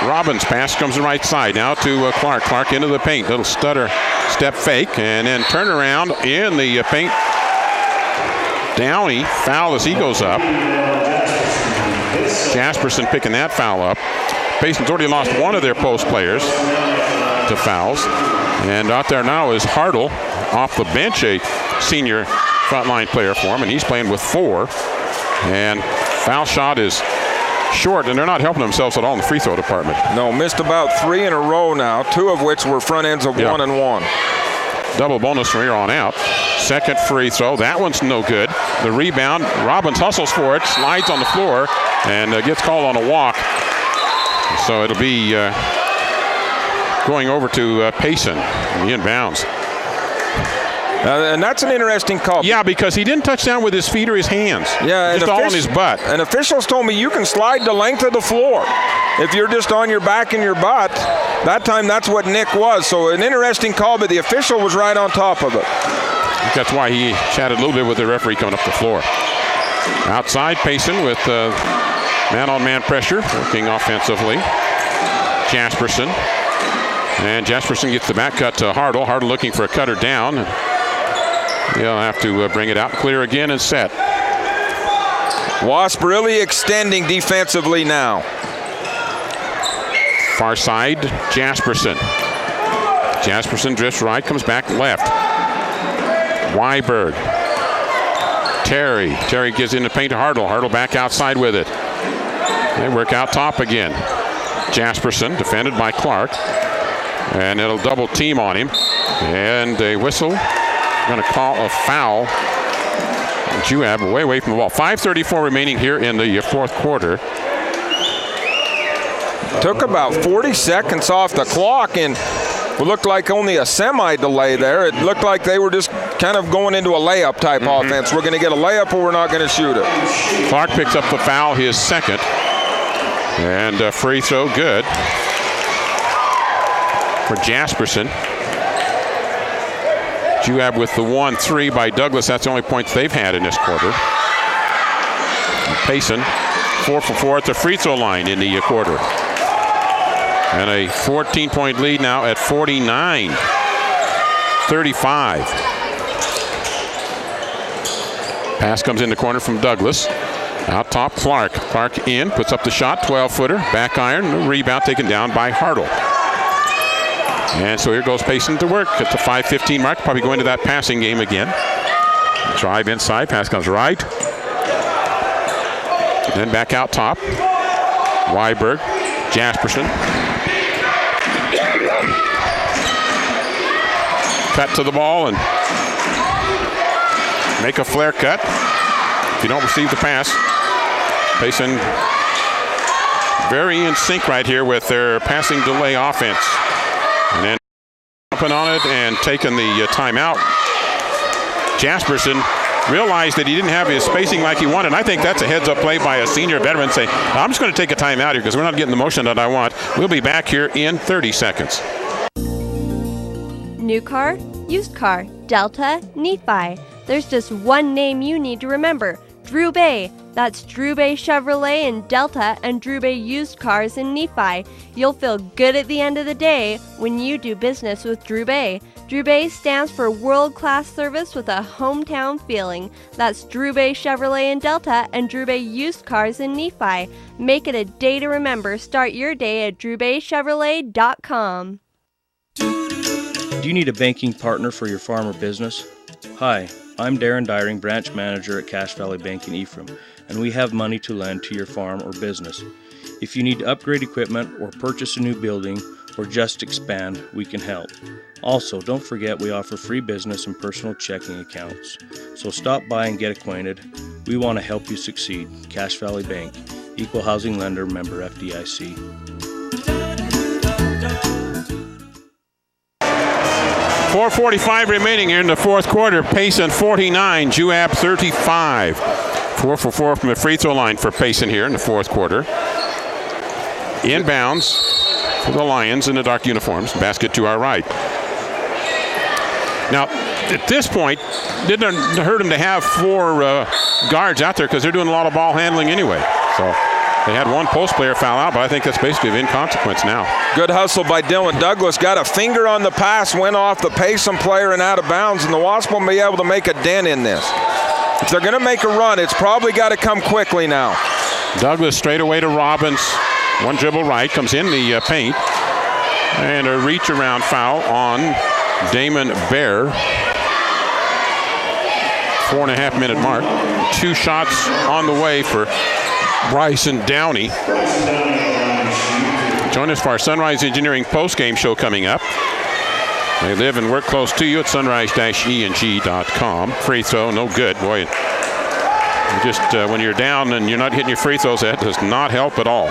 Robbins' pass comes to the right side now to Clark. Clark into the paint. Little stutter step fake and then turn around in the paint. Downey foul as he goes up. Jasperson picking that foul up. Payson's already lost one of their post players to fouls. And out there now is Hartle off the bench, a senior frontline player for him, and he's playing with 4. And foul shot is short, and they're not helping themselves at all in the free throw department. No, missed about 3 in a row now, 2 of which were front ends of 1 and 1. Double bonus from here on out. Second free throw, that one's no good. The rebound, Robbins hustles for it, slides on the floor, and gets called on a walk. So it'll be going over to Payson, the inbounds. And that's an interesting call. Yeah, because he didn't touch down with his feet or his hands. Yeah, just all on his butt. And officials told me you can slide the length of the floor if you're just on your back and your butt. That time, that's what Nick was. So an interesting call, but the official was right on top of it. That's why he chatted a little bit with the referee coming up the floor. Outside, Payson with man-on-man pressure, working offensively. Jasperson. And Jasperson gets the back cut to Hartle. Hartle looking for a cutter down. He'll have to bring it out, clear again, and set. Wasp really extending defensively now. Far side, Jasperson. Jasperson drifts right, comes back left. Weiberg. Terry. Terry gives in the paint to Hartle. Hartle back outside with it. They work out top again. Jasperson defended by Clark. And it'll double team on him. And a whistle. Going to call a foul. Juab way away from the ball. 5:34 remaining here in the fourth quarter. Took about 40 seconds off the clock, and it looked like only a semi-delay there. It looked like they were just kind of going into a layup type offense. We're going to get a layup or we're not going to shoot it. Clark picks up the foul, his second. And a free throw good for Jasperson. Juab with the 1-3 by Douglas. That's the only points they've had in this quarter. Payson, 4 for 4 at the free throw line in the quarter. And a 14-point lead now at 49-35. Pass comes in the corner from Douglas. Out top, Clark. Clark in, puts up the shot, 12-footer, back iron, rebound taken down by Hartle. And so here goes Payson to work at the 5:15 mark. Probably go into that passing game again. Drive inside, pass comes right. And then back out top. Weiberg, Jasperson. Cut to the ball and make a flare cut. If you don't receive the pass, Payson very in sync right here with their passing delay offense. And then jumping on it and taking the timeout. Jasperson realized that he didn't have his spacing like he wanted. I think that's a heads-up play by a senior veteran saying, I'm just going to take a timeout here because we're not getting the motion that I want. We'll be back here in 30 seconds. New car, used car, Delta, Nephi. There's just one name you need to remember. Drew Bay. That's Drew Bay Chevrolet in Delta and Drew Bay Used Cars in Nephi. You'll feel good at the end of the day when you do business with Drew Bay. Drew Bay stands for world-class service with a hometown feeling. That's Drew Bay Chevrolet in Delta and Drew Bay Used Cars in Nephi. Make it a day to remember. Start your day at drewbaychevrolet.com. Do you need a banking partner for your farm or business? Hi, I'm Darren Dyring, branch manager at Cache Valley Bank in Ephraim, and we have money to lend to your farm or business. If you need to upgrade equipment or purchase a new building or just expand, we can help. Also, don't forget we offer free business and personal checking accounts. So stop by and get acquainted. We want to help you succeed. Cache Valley Bank, Equal Housing Lender, member FDIC. 4:45 remaining here in the fourth quarter. Payson 49, Juab 35. 4 for 4 from the free throw line for Payson here in the fourth quarter. Inbounds for the Lions in the dark uniforms. Basket to our right. Now, at this point, didn't hurt them to have 4 guards out there because they're doing a lot of ball handling anyway. So they had one post player foul out, but I think that's basically of inconsequence now. Good hustle by Dylan Douglas. Got a finger on the pass, went off the Payson player and out of bounds, and the Wasps will be able to make a dent in this. If they're going to make a run, it's probably got to come quickly now. Douglas straight away to Robbins. One dribble right, comes in the paint. And a reach around foul on Damon Bear. 4.5 minute mark. 2 shots on the way for Bryson Downey. Join us for our Sunrise Engineering post-game show coming up. They live and work close to you at sunrise-eng.com. Free throw, no good. Boy, just when you're down and you're not hitting your free throws, that does not help at all.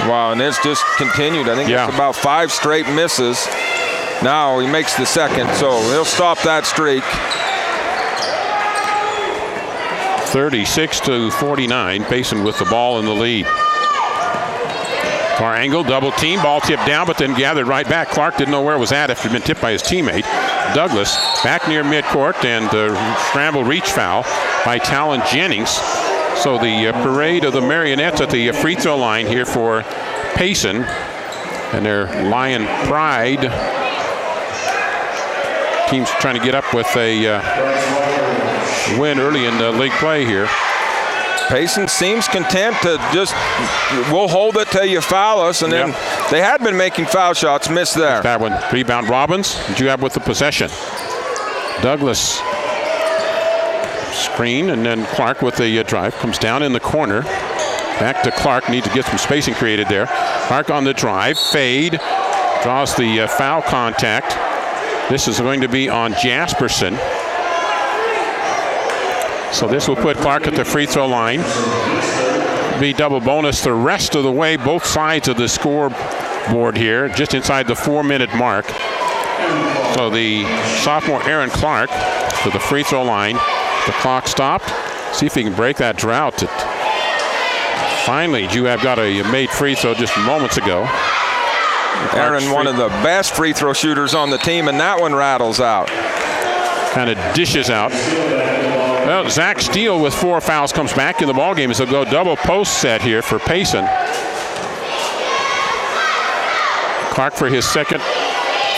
Wow, and it's just continued. I think it's about 5 straight misses. Now he makes the second, so he'll stop that streak. 36-49, Payson with the ball in the lead. Far angle, double team, ball tipped down, but then gathered right back. Clark didn't know where it was at after he'd been tipped by his teammate. Douglas back near midcourt, and the scramble reach foul by Talon Jennings. So the parade of the Marionettes at the free throw line here for Payson and their Lion Pride. Team's trying to get up with a win early in the league play here. Payson seems content to just, we'll hold it till you foul us, and then they had been making foul shots, missed there. That one, rebound Robbins, Juab with the possession. Douglas screen, and then Clark with the drive, comes down in the corner. Back to Clark, need to get some spacing created there. Clark on the drive, fade, draws the foul contact. This is going to be on Jasperson. So this will put Clark at the free throw line. Be double bonus the rest of the way, both sides of the scoreboard here, just inside the 4-minute mark. So the sophomore Aaron Clark to the free throw line. The clock stopped. See if he can break that drought. Finally, Juab got a made free throw just moments ago. Aaron, one of the best free throw shooters on the team, and that one rattles out. Kind of dishes out. Well, Zach Steele with 4 fouls comes back in the ballgame as they'll go double post set here for Payson. Clark for his second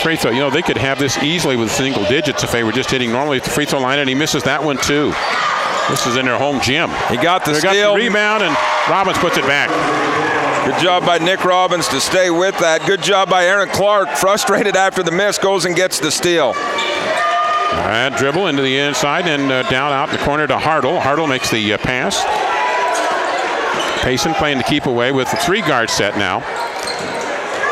free throw. You know, they could have this easily with single digits if they were just hitting normally at the free throw line, and he misses that one too. This is in their home gym. He got the steal. Got the rebound, and Robbins puts it back. Good job by Nick Robbins to stay with that. Good job by Aaron Clark. Frustrated after the miss, goes and gets the steal. Dribble into the inside and down out in the corner to Hartle. Hartle makes the pass. Payson playing to keep away with the 3-guard set now.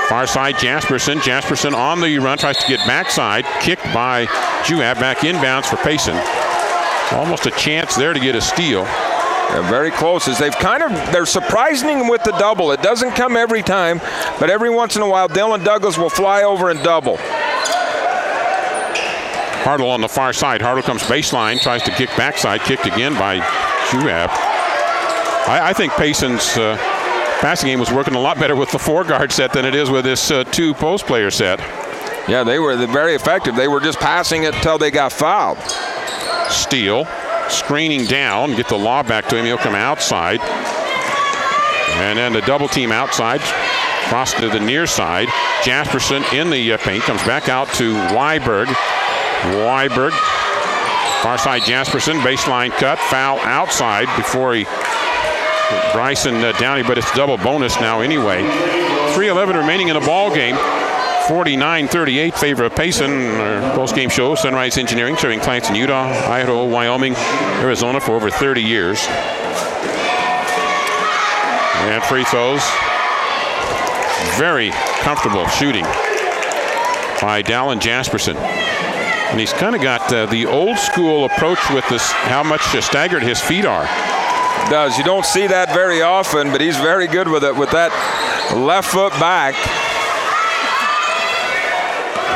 Far side, Jasperson. Jasperson on the run, tries to get backside. Kicked by Juab, back inbounds for Payson. Almost a chance there to get a steal. They're very close. As they're surprising with the double. It doesn't come every time, but every once in a while, Dylan Douglas will fly over and double. Hartle on the far side. Hartle comes baseline, tries to kick backside, kicked again by Juab. I think Payson's passing game was working a lot better with the 4-guard set than it is with this 2 post player set. Yeah, they were very effective. They were just passing it until they got fouled. Steele screening down, get the lob back to him. He'll come outside. And then the double team outside, cross to the near side. Jasperson in the paint, comes back out to Weiberg. Weiberg, far side Jasperson, baseline cut, foul outside before Bryson Downey, but it's double bonus now anyway. 3:11 remaining in the ball game. 49-38 favor of Payson. Our post-game show, Sunrise Engineering, serving clients in Utah, Idaho, Wyoming, Arizona for over 30 years. And free throws. Very comfortable shooting by Dallin Jasperson. And he's kind of got the old school approach with this, how much staggered his feet are. Does. You don't see that very often, but he's very good with it, with that left foot back.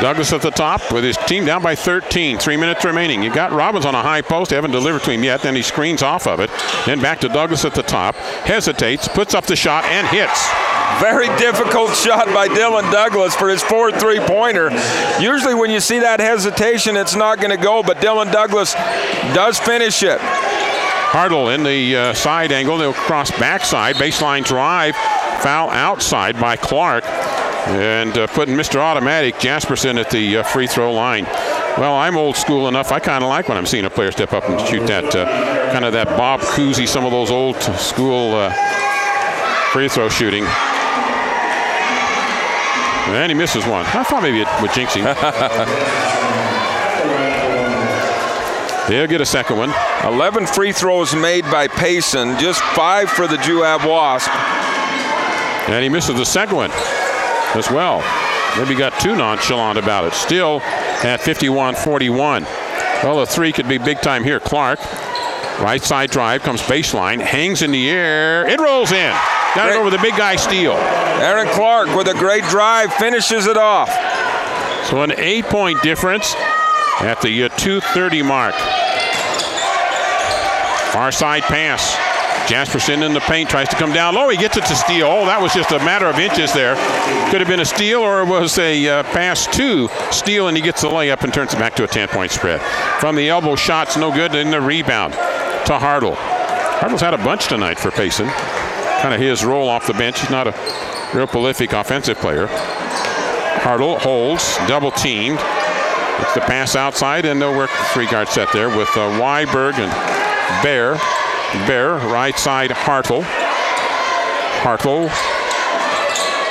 Douglas at the top with his team down by 13. 3 minutes remaining. You got Robbins on a high post. They haven't delivered to him yet. Then he screens off of it. Then back to Douglas at the top. Hesitates, puts up the shot, and hits. Very difficult shot by Dylan Douglas for his 4th three-pointer. Usually when you see that hesitation, it's not going to go, but Dylan Douglas does finish it. Hartle in the side angle. They'll cross backside. Baseline drive. Foul outside by Clark. And putting Mr. Automatic Jasperson at the free throw line. Well, I'm old school enough. I kind of like when I'm seeing a player step up and shoot that kind of that Bob Cousy, some of those old school free throw shooting. And he misses one. I thought maybe it would jinx him. They'll get a second one. 11 free throws made by Payson, just 5 for the Juab Wasps. And he misses the second one as well. Maybe got too nonchalant about it. Still at 51-41. Well, a 3 could be big time here. Clark, right side drive, comes baseline, hangs in the air. It rolls in. Got it over the big guy Steele. Aaron Clark with a great drive, finishes it off. So an 8-point difference at the 2:30 mark. Far side pass. Jasperson in the paint, tries to come down low. He gets it to Steele. Oh, that was just a matter of inches there. Could have been a steal, or it was a pass to Steele, and he gets the layup and turns it back to a 10-point spread. From the elbow, shots no good, and the rebound to Hartle. Hartle's had a bunch tonight for Payson. Kind of his role off the bench. He's not a real prolific offensive player. Hartle holds, double teamed. It's the pass outside, and they'll work the 3-guard set there with Weiberg and Bear. Bear, right side, Hartle. Hartle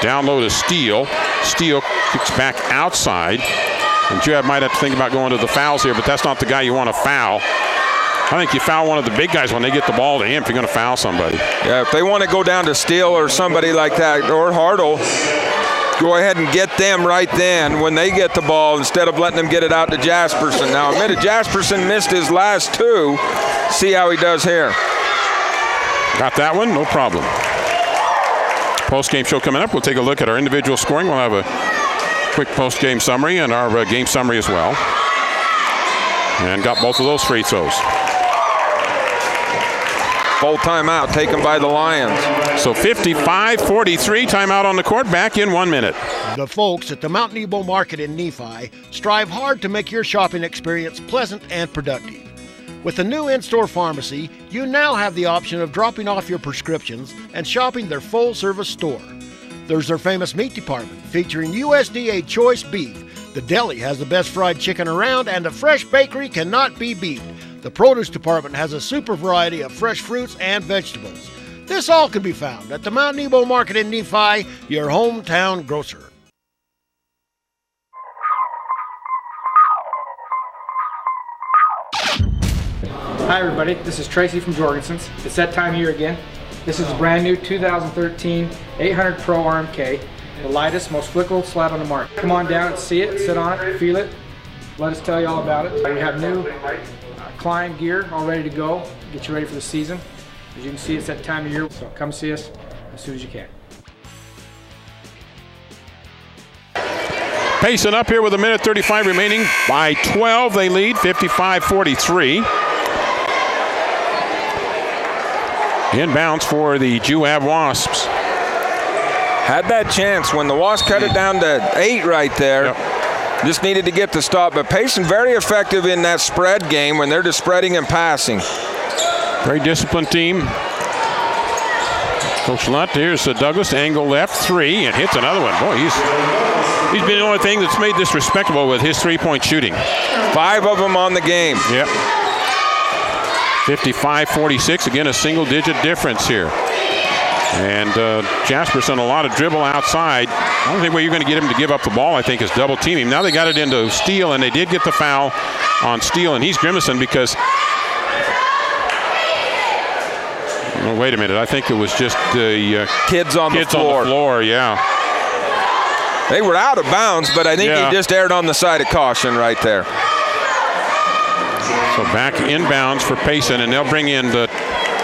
down low to Steele. Steele kicks back outside. And Juab might have to think about going to the fouls here, but that's not the guy you want to foul. I think you foul one of the big guys when they get the ball to him if you're going to foul somebody. Yeah, if they want to go down to Steele or somebody like that, or Hartle, go ahead and get them right then when they get the ball instead of letting them get it out to Jasperson. Now, admitted Jasperson missed his last 2. See how he does here. Got that one? No problem. Post-game show coming up. We'll take a look at our individual scoring. We'll have a quick post-game summary and our game summary as well. And got both of those free throws. Full timeout taken by the Lions. So 55-43, timeout on the court. Back in 1 minute. The folks at the Mount Nebo Market in Nephi strive hard to make your shopping experience pleasant and productive. With the new in-store pharmacy, you now have the option of dropping off your prescriptions and shopping their full-service store. There's their famous meat department featuring USDA choice beef. The deli has the best fried chicken around, and the fresh bakery cannot be beat. The produce department has a super variety of fresh fruits and vegetables. This all can be found at the Mount Nebo Market in Nephi, your hometown grocer. Hi everybody, this is Tracy from Jorgensen's. It's that time of year again. This is a brand new 2013 800 Pro RMK, the lightest, most flickable sled on the market. Come on down and see it, sit on it, feel it. Let us tell you all about it. We have new climb gear all ready to go, get you ready for the season. As you can see, it's that time of year, so come see us as soon as you can. Payson up here with 1:35 remaining. By 12, they lead, 55-43. Inbounds for the Juab Wasps. Had that chance when the Wasps cut it down to 8 right there. Yep. Just needed to get the stop. But Payson very effective in that spread game when they're just spreading and passing. Very disciplined team. Coach Lunt, here's Douglas, angle left, 3, and hits another one. Boy, he's been the only thing that's made this respectable with his three-point shooting. 5 of them on the game. Yep. 55-46, again, a single-digit difference here. And Jasperson, a lot of dribble outside. The only way you're going to get him to give up the ball, I think, is double team him. Now they got it into Steele, and they did get the foul on Steele, and he's grimacing because oh, wait a minute. I think it was just the kids on the floor. Yeah. They were out of bounds, but I think he just erred on the side of caution right there. So back inbounds for Payson, and they'll bring in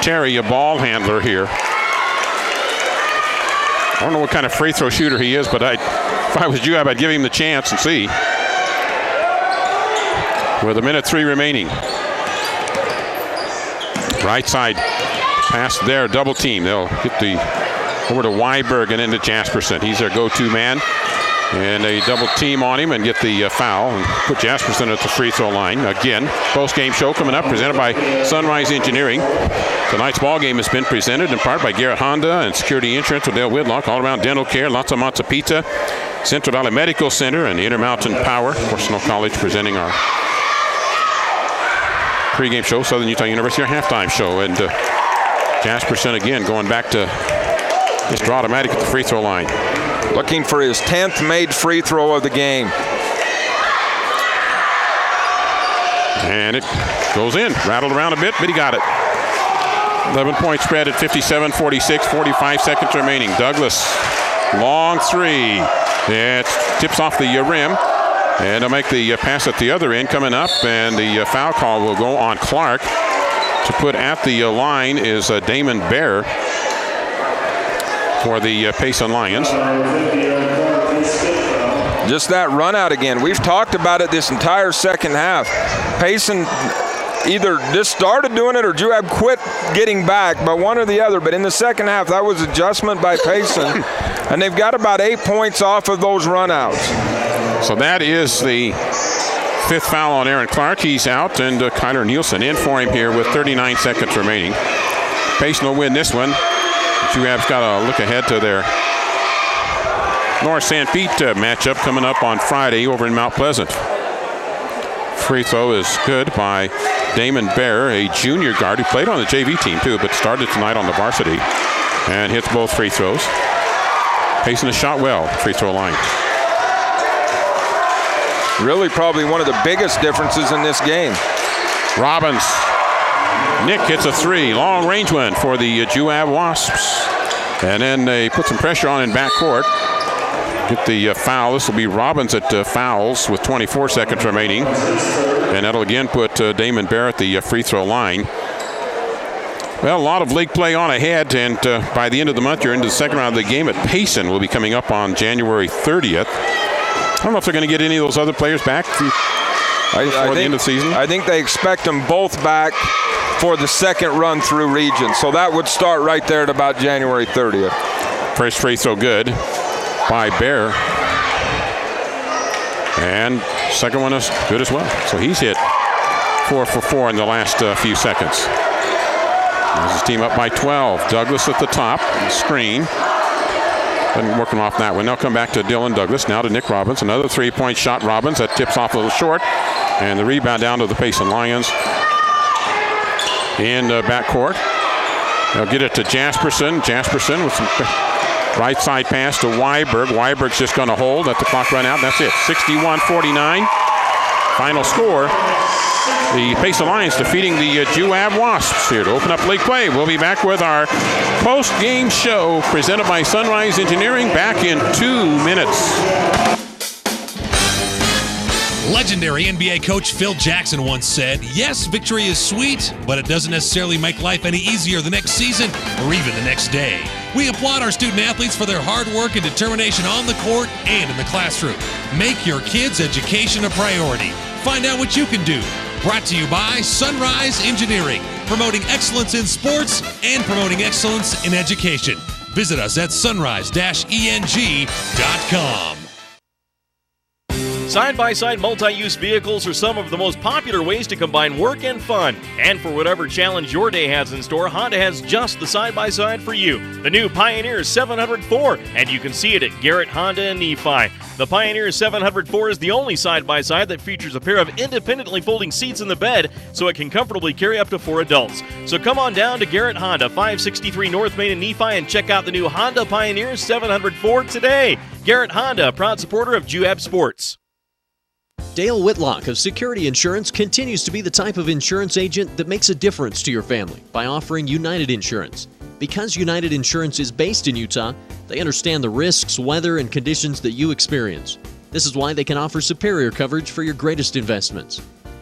Terry, a ball handler here. I don't know what kind of free throw shooter he is, but if I was Juab, I'd give him the chance and see. With 1:03 remaining. Right side pass there, double team. They'll get over to Weiberg and into Jasperson. He's their go-to man. And they double team on him and get the foul and put Jasperson at the free throw line. Again, post-game show coming up, presented by Sunrise Engineering. Tonight's ball game has been presented in part by Garrett Honda and Security Insurance with Dale Whitlock, All Around Dental Care, Lots of Matza Pizza, Central Valley Medical Center, and Intermountain Power. Of course, Snow College presenting our pregame show, Southern Utah University, our halftime show. And Jasperson again going back to Mr. Automatic at the free throw line. Looking for his 10th made free throw of the game. And it goes in. Rattled around a bit, but he got it. 11-point spread at 57-46, 45 seconds remaining. Douglas, long 3. It tips off the rim. And they'll make the pass at the other end coming up. And the foul call will go on Clark. To put at the line is Damon Bear for the Payson Lions. Just that run out again. We've talked about it this entire second half. Payson either just started doing it or Juab quit getting back, but one or the other. But in the second half, that was adjustment by Payson, and they've got about 8 points off of those runouts. So that is the 5th foul on Aaron Clark. He's out, and Kyler Nielsen in for him here with 39 seconds remaining. Payson will win this one. Juab's got to look ahead to their North St. Pete matchup coming up on Friday over in Mount Pleasant. Free throw is good by Damon Bear, a junior guard who played on the JV team too, but started tonight on the varsity and hits both free throws. Payson has shot well, free throw line. Really probably one of the biggest differences in this game. Robbins. Nick hits a 3, long range one for the Juab Wasps. And then they put some pressure on in backcourt. Get the foul. This will be Robbins at fouls with 24 seconds remaining. And that'll again put Damon Bear at the free throw line. Well, a lot of league play on ahead, and by the end of the month, you're into the second round of the game at Payson. Will be coming up on January 30th. I don't know if they're going to get any of those other players back before the end of the season. I think they expect them both back for the second run through region. So that would start right there at about January 30th. First free throw good by Bear. And second one is good as well. So he's hit 4 for 4 in the last few seconds. There's his team up by 12. Douglas at the top, screen. Been working off that one. They'll come back to Dylan Douglas. Now to Nick Robbins. Another 3-point shot. Robbins. That tips off a little short. And the rebound down to the Payson Lions. In backcourt. They'll get it to Jasperson. Jasperson with some right side pass to Weiberg. Weiberg's just going to hold. Let the clock run out. That's it. 61-49. Final score. The Payson Lions defeating the Juab Wasps here to open up league play. We'll be back with our post-game show presented by Sunrise Engineering back in 2 minutes. Legendary NBA coach Phil Jackson once said, "Yes, victory is sweet, but it doesn't necessarily make life any easier the next season or even the next day." We applaud our student athletes for their hard work and determination on the court and in the classroom. Make your kids' education a priority. Find out what you can do. Brought to you by Sunrise Engineering, promoting excellence in sports and promoting excellence in education. Visit us at sunrise-eng.com. Side-by-side multi-use vehicles are some of the most popular ways to combine work and fun. And for whatever challenge your day has in store, Honda has just the side-by-side for you. The new Pioneer 704, and you can see it at Garrett Honda in Nephi. The Pioneer 704 is the only side-by-side that features a pair of independently folding seats in the bed, so it can comfortably carry up to 4 adults. So come on down to Garrett Honda, 563 North Main in Nephi, and check out the new Honda Pioneer 704 today. Garrett Honda, a proud supporter of Juab Sports. Dale Whitlock of Security Insurance continues to be the type of insurance agent that makes a difference to your family by offering United Insurance. Because United Insurance is based in Utah, they understand the risks, weather, and conditions that you experience. This is why they can offer superior coverage for your greatest investments.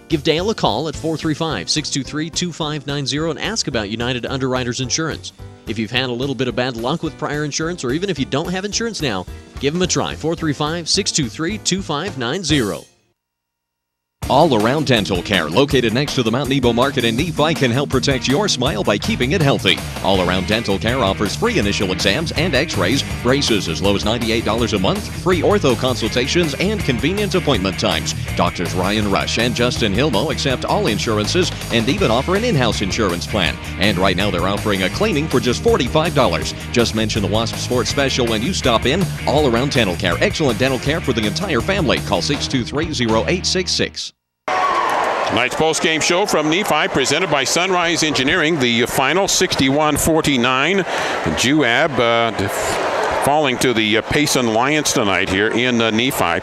Give Dale a call at 435-623-2590 and ask about United Underwriters Insurance. If you've had a little bit of bad luck with prior insurance, or even if you don't have insurance now, give them a try. 435-623-2590. All Around Dental Care, located next to the Mount Nebo Market in Nephi, can help protect your smile by keeping it healthy. All Around Dental Care offers free initial exams and x-rays, braces as low as $98 a month, free ortho consultations, and convenient appointment times. Doctors Ryan Rush and Justin Hilmo accept all insurances and even offer an in-house insurance plan. And right now they're offering a cleaning for just $45. Just mention the Wasps Sports Special when you stop in. All Around Dental Care, excellent dental care for the entire family. Call 623-0866. Tonight's post-game show from Nephi, presented by Sunrise Engineering. The final 61-49. Juab falling to the Payson Lions tonight here in Nephi.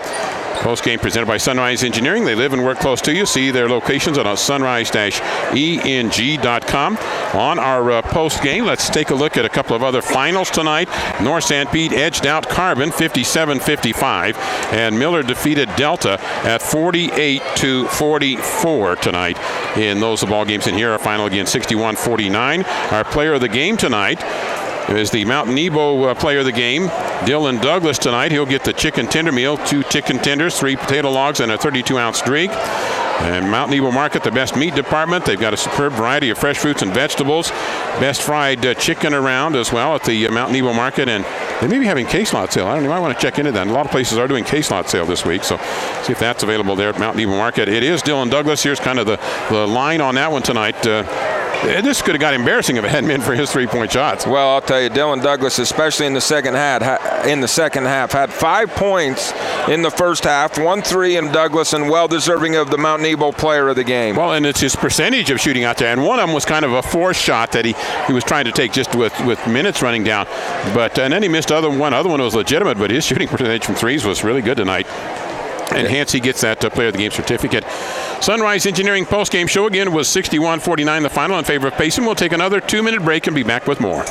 Post-game presented by Sunrise Engineering. They live and work close to you. See their locations on sunrise-eng.com. On our post-game, let's take a look at a couple of other finals tonight. North St. Pete edged out Carbon 57-55, and Miller defeated Delta at 48-44 tonight in those ball games. And here our final again, 61-49. Our player of the game tonight is the Mount Nebo player of the game, Dylan Douglas tonight. He'll get the chicken tender meal, 2 chicken tenders, 3 potato logs, and a 32-ounce drink. And Mount Nebo Market, the best meat department. They've got a superb variety of fresh fruits and vegetables. Best fried chicken around as well at the Mount Nebo Market. And they may be having case lot sale. I don't know. You might want to check into that. A lot of places are doing case lot sale this week. So see if that's available there at Mount Nebo Market. It is Dylan Douglas. Here's kind of the line on that one tonight. This could have got embarrassing if it hadn't been for his three-point shots. Well, I'll tell you, Dylan Douglas, especially in the second half, had 5 points in the first half, 1 3 in Douglas, and well-deserving of the Mount Nebo player of the game. Well, and it's his percentage of shooting out there, and one of them was kind of a forced shot that he was trying to take just with minutes running down. But and then he missed one. Other one was legitimate, but his shooting percentage from threes was really good tonight. And Hansey gets that player of the game certificate. Sunrise Engineering post-game show again was 61-49 the final in favor of Payson. We'll take another 2-minute break and be back with more.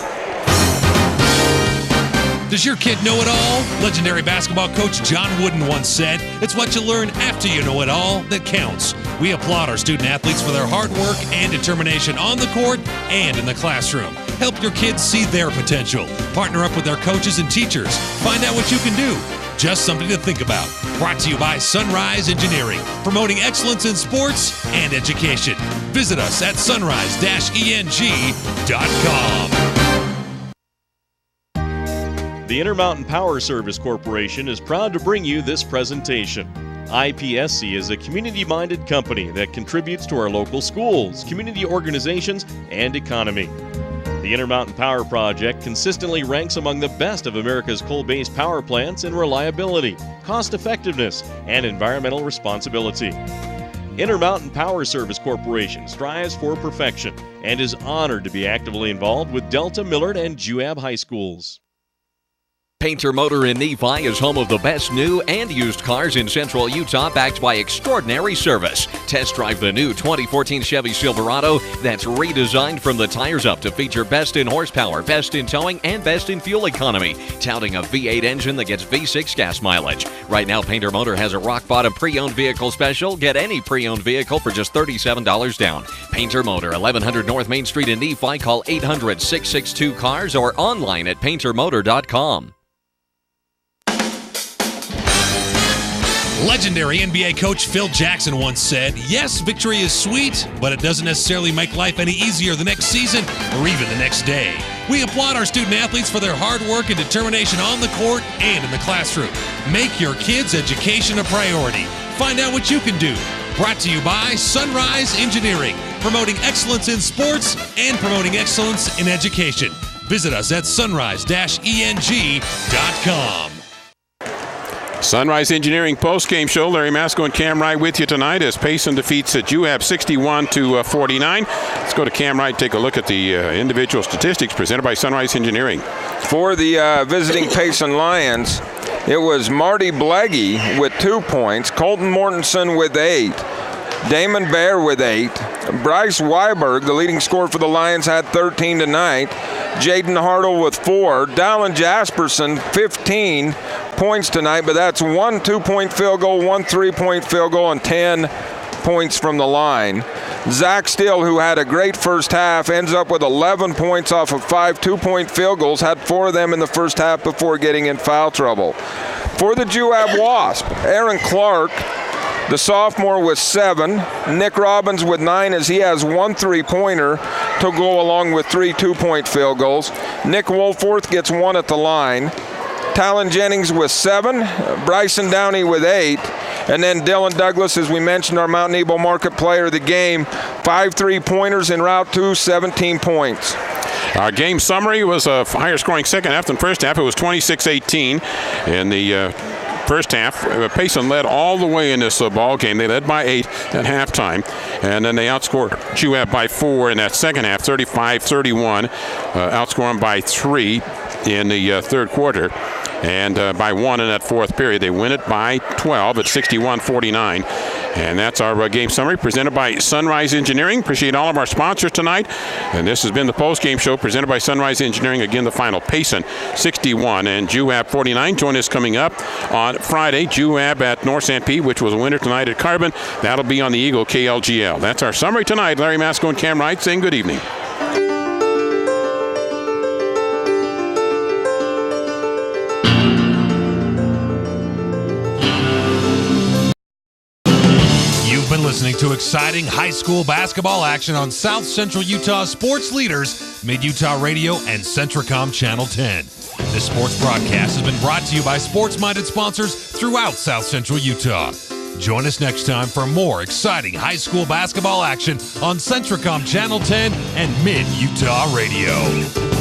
Does your kid know it all? Legendary basketball coach John Wooden once said, "It's what you learn after you know it all that counts." We applaud our student athletes for their hard work and determination on the court and in the classroom. Help your kids see their potential. Partner up with their coaches and teachers. Find out what you can do. Just something to think about. Brought to you by Sunrise Engineering, promoting excellence in sports and education. Visit us at sunrise-eng.com. The Intermountain Power Service Corporation is proud to bring you this presentation. IPSC is a community-minded company that contributes to our local schools, community organizations, and economy. The Intermountain Power Project consistently ranks among the best of America's coal-based power plants in reliability, cost-effectiveness, and environmental responsibility. Intermountain Power Service Corporation strives for perfection and is honored to be actively involved with Delta, Millard, and Juab High Schools. Painter Motor in Nephi is home of the best new and used cars in Central Utah, backed by extraordinary service. Test drive the new 2014 Chevy Silverado that's redesigned from the tires up to feature best in horsepower, best in towing, and best in fuel economy, touting a V8 engine that gets V6 gas mileage. Right now, Painter Motor has a rock-bottom pre-owned vehicle special. Get any pre-owned vehicle for just $37 down. Painter Motor, 1100 North Main Street in Nephi. Call 800-662-CARS or online at paintermotor.com. Legendary NBA coach Phil Jackson once said, "Yes, victory is sweet, but it doesn't necessarily make life any easier the next season or even the next day." We applaud our student athletes for their hard work and determination on the court and in the classroom. Make your kids' education a priority. Find out what you can do. Brought to you by Sunrise Engineering, promoting excellence in sports and promoting excellence in education. Visit us at sunrise-eng.com. Sunrise Engineering post-game show. Larry Masco and Cam Wright with you tonight as Payson defeats Juab 61-49. Let's go to Cam Wright, take a look at the individual statistics presented by Sunrise Engineering. For the visiting Payson Lions, it was Marty Bleggy with 2 points, Colton Mortensen with 8, Damon Baer with 8, Bryce Weiberg, the leading scorer for the Lions, had 13 tonight, Jaden Hartle with 4, Dallin Jasperson 15 points tonight, but that's 1 2-point field goal, 1 3-point field goal, and 10 points from the line. Zach Steele, who had a great first half, ends up with 11 points off of 5 2-point field goals, had 4 of them in the first half before getting in foul trouble. For the Juab Wasp, Aaron Clark, the sophomore, with 7. Nick Robbins with 9, as he has 1 3-pointer to go along with 3 2-point field goals. Nick Wolforth gets 1 at the line. Talon Jennings with 7. Bryson Downey with 8. And then Dylan Douglas, as we mentioned, our Mount Nebo Market player of the game, 5 3-pointers in Route 2, 17 points. Our game summary was a higher scoring second half than first half. It was 26-18 in the first half. Payson led all the way in this ball game. They led by 8 at halftime, and then they outscored Juab by 4 in that second half, 35-31, outscored them by 3 in the third quarter, and by 1 in that fourth period. They win it by 12 at 61-49. And that's our game summary presented by Sunrise Engineering. Appreciate all of our sponsors tonight. And this has been the post-game show presented by Sunrise Engineering. Again, the final, Payson 61 and Juab 49. Join us coming up on Friday. Juab at North St. Pete, which was a winner tonight at Carbon. That'll be on the Eagle KLGL. That's our summary tonight. Larry Masco and Cam Wright saying good evening. Listening to exciting high school basketball action on South Central Utah sports leaders, Mid-Utah Radio and Centricom Channel 10. This sports broadcast has been brought to you by sports-minded sponsors throughout South Central Utah. Join us next time for more exciting high school basketball action on Centricom Channel 10 and Mid-Utah Radio.